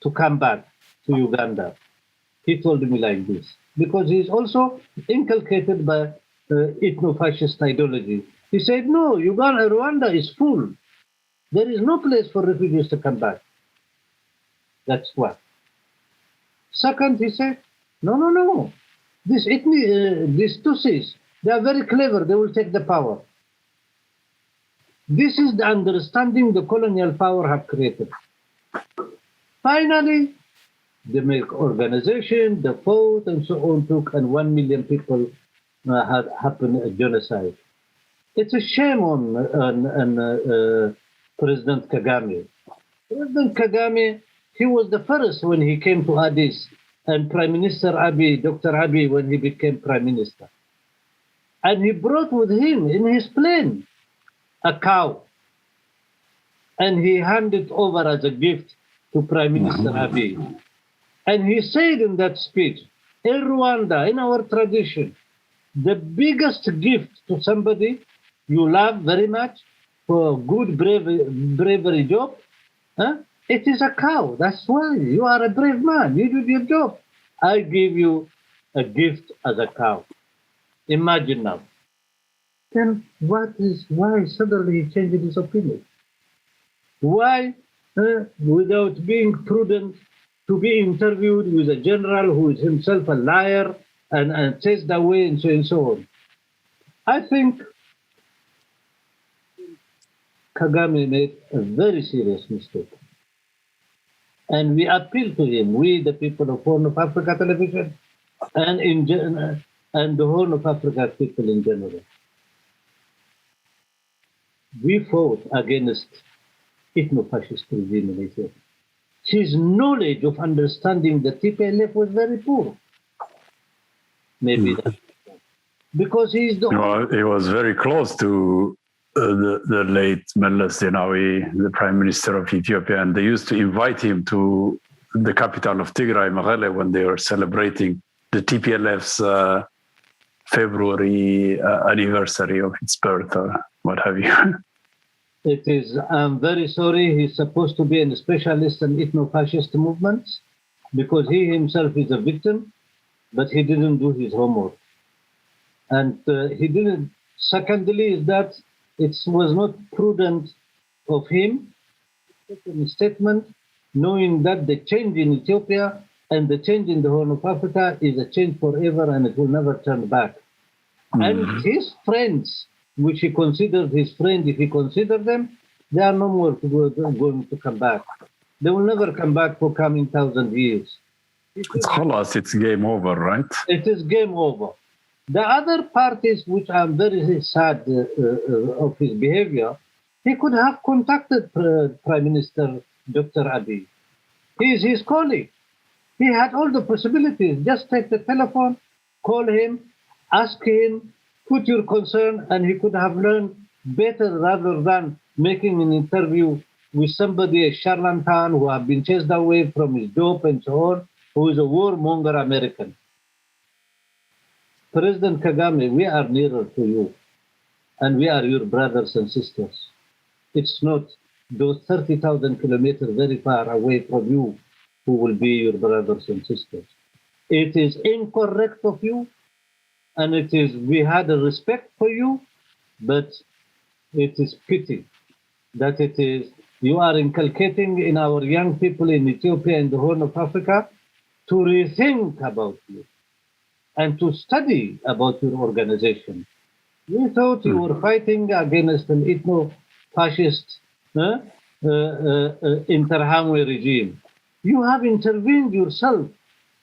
to come back to Uganda? He told me like this, because he is also inculcated by ethno-fascist ideology. He said, no, Rwanda is full. There is no place for refugees to come back. That's one. Second, he said, no. These Tutsis, they are very clever. They will take the power. This is the understanding the colonial power have created. Finally, they make organization, the vote, and so on took, and 1 million people had happened a genocide. It's a shame on President Kagame. President Kagame, he was the first when he came to Addis, and Prime Minister Abiy, Dr. Abiy, when he became Prime Minister. And he brought with him in his plane a cow. And he handed over as a gift to Prime Minister Abiy. And he said in that speech, in Rwanda, in our tradition, the biggest gift to somebody you love very much for a good bravery job, it is a cow. That's why you are a brave man. You did your job. I give you a gift as a cow. Imagine now. Then why suddenly he changed his opinion? Why, without being prudent, to be interviewed with a general who is himself a liar and chased away and so on? I think Kagame made a very serious mistake. And we appeal to him, we, the people of Horn of Africa Television, and the Horn of Africa people in general. We fought against ethno-fascist regime in Ethiopia. His knowledge of understanding the TPLF was very poor. Maybe that's because he's the... he was very close to the late Meles Zenawi, the Prime Minister of Ethiopia, and they used to invite him to the capital of Tigray, Mekelle, when they were celebrating the TPLF's February anniversary of its birth or what have you. It is, I'm very sorry, he's supposed to be a specialist in ethno-fascist movements because he himself is a victim, but he didn't do his homework. And he didn't, secondly, is that it was not prudent of him to take a statement knowing that the change in Ethiopia and the change in the Horn of Africa is a change forever and it will never turn back. And his friends, which he considered his friend, if he considered them, they are no more going to come back. They will never come back for coming 1,000 years. It's Khalas, it's game over, right? It is game over. The other parties, which I'm very sad of his behavior, he could have contacted Prime Minister Dr. Abiy. He is his colleague. He had all the possibilities. Just take the telephone, call him, ask him, put your concern, and he could have learned better rather than making an interview with somebody, a charlatan who have been chased away from his job and so on, who is a warmonger American. President Kagame, we are nearer to you, and we are your brothers and sisters. It's not those 30,000 kilometers very far away from you who will be your brothers and sisters. It is incorrect of you, and it is, we had a respect for you, but it is pity that it is, you are inculcating in our young people in Ethiopia and the Horn of Africa to rethink about you and to study about your organization. We thought you were fighting against an ethno-fascist Interhamwe regime. You have intervened yourself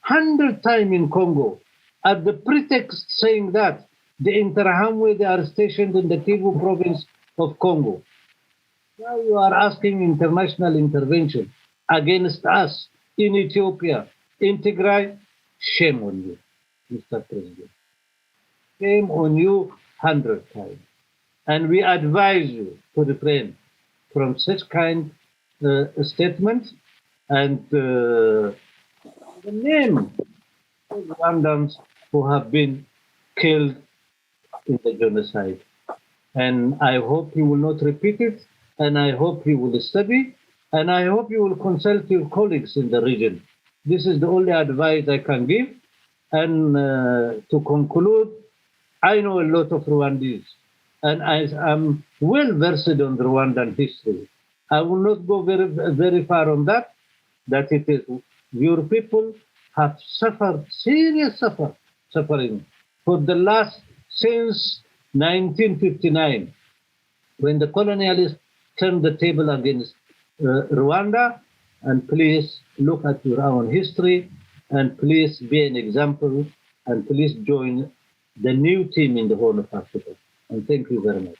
100 times in Congo at the pretext saying that the Interhamwe, they are stationed in the Kivu province of Congo. Now you are asking international intervention against us in Ethiopia, in Tigray. Shame on you, Mr. President. Shame on you 100 times. And we advise you to refrain from such kind of statements and the name of Rwandans who have been killed in the genocide. And I hope you will not repeat it, and I hope you will study, and I hope you will consult your colleagues in the region. This is the only advice I can give. And to conclude, I know a lot of Rwandese, and I am well versed on Rwandan history. I will not go very far on that. That it is your people have suffered serious suffering for the last since 1959, when the colonialists turned the table against Rwanda. And please look at your own history, and please be an example, and please join the new team in the Horn of Africa. And thank you very much.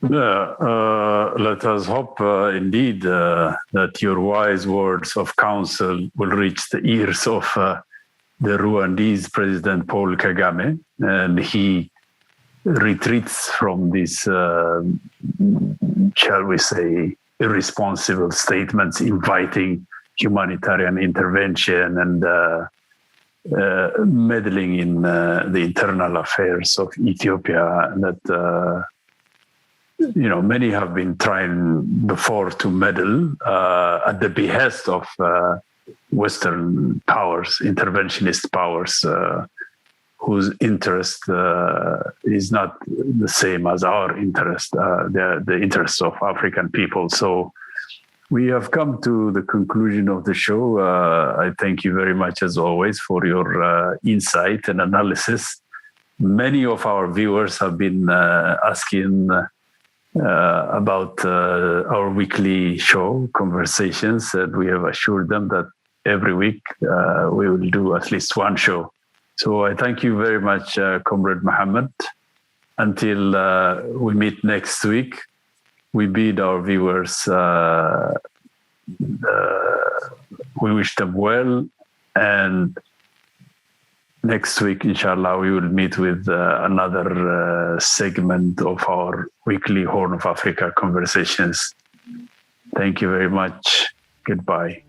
Let us hope indeed that your wise words of counsel will reach the ears of the Rwandese President Paul Kagame, and he retreats from these, shall we say, irresponsible statements inviting humanitarian intervention and meddling in the internal affairs of Ethiopia. That many have been trying before to meddle at the behest of Western powers, interventionist powers, whose interest is not the same as our interest, the interests of African people. So we have come to the conclusion of the show. I thank you very much, as always, for your insight and analysis. Many of our viewers have been asking about our weekly show, Conversations, and we have assured them that every week we will do at least one show. So I thank you very much, Comrade Mohamed. Until we meet next week, we bid our viewers, we wish them well. And next week, inshallah, we will meet with another segment of our weekly Horn of Africa Conversations. Thank you very much. Goodbye.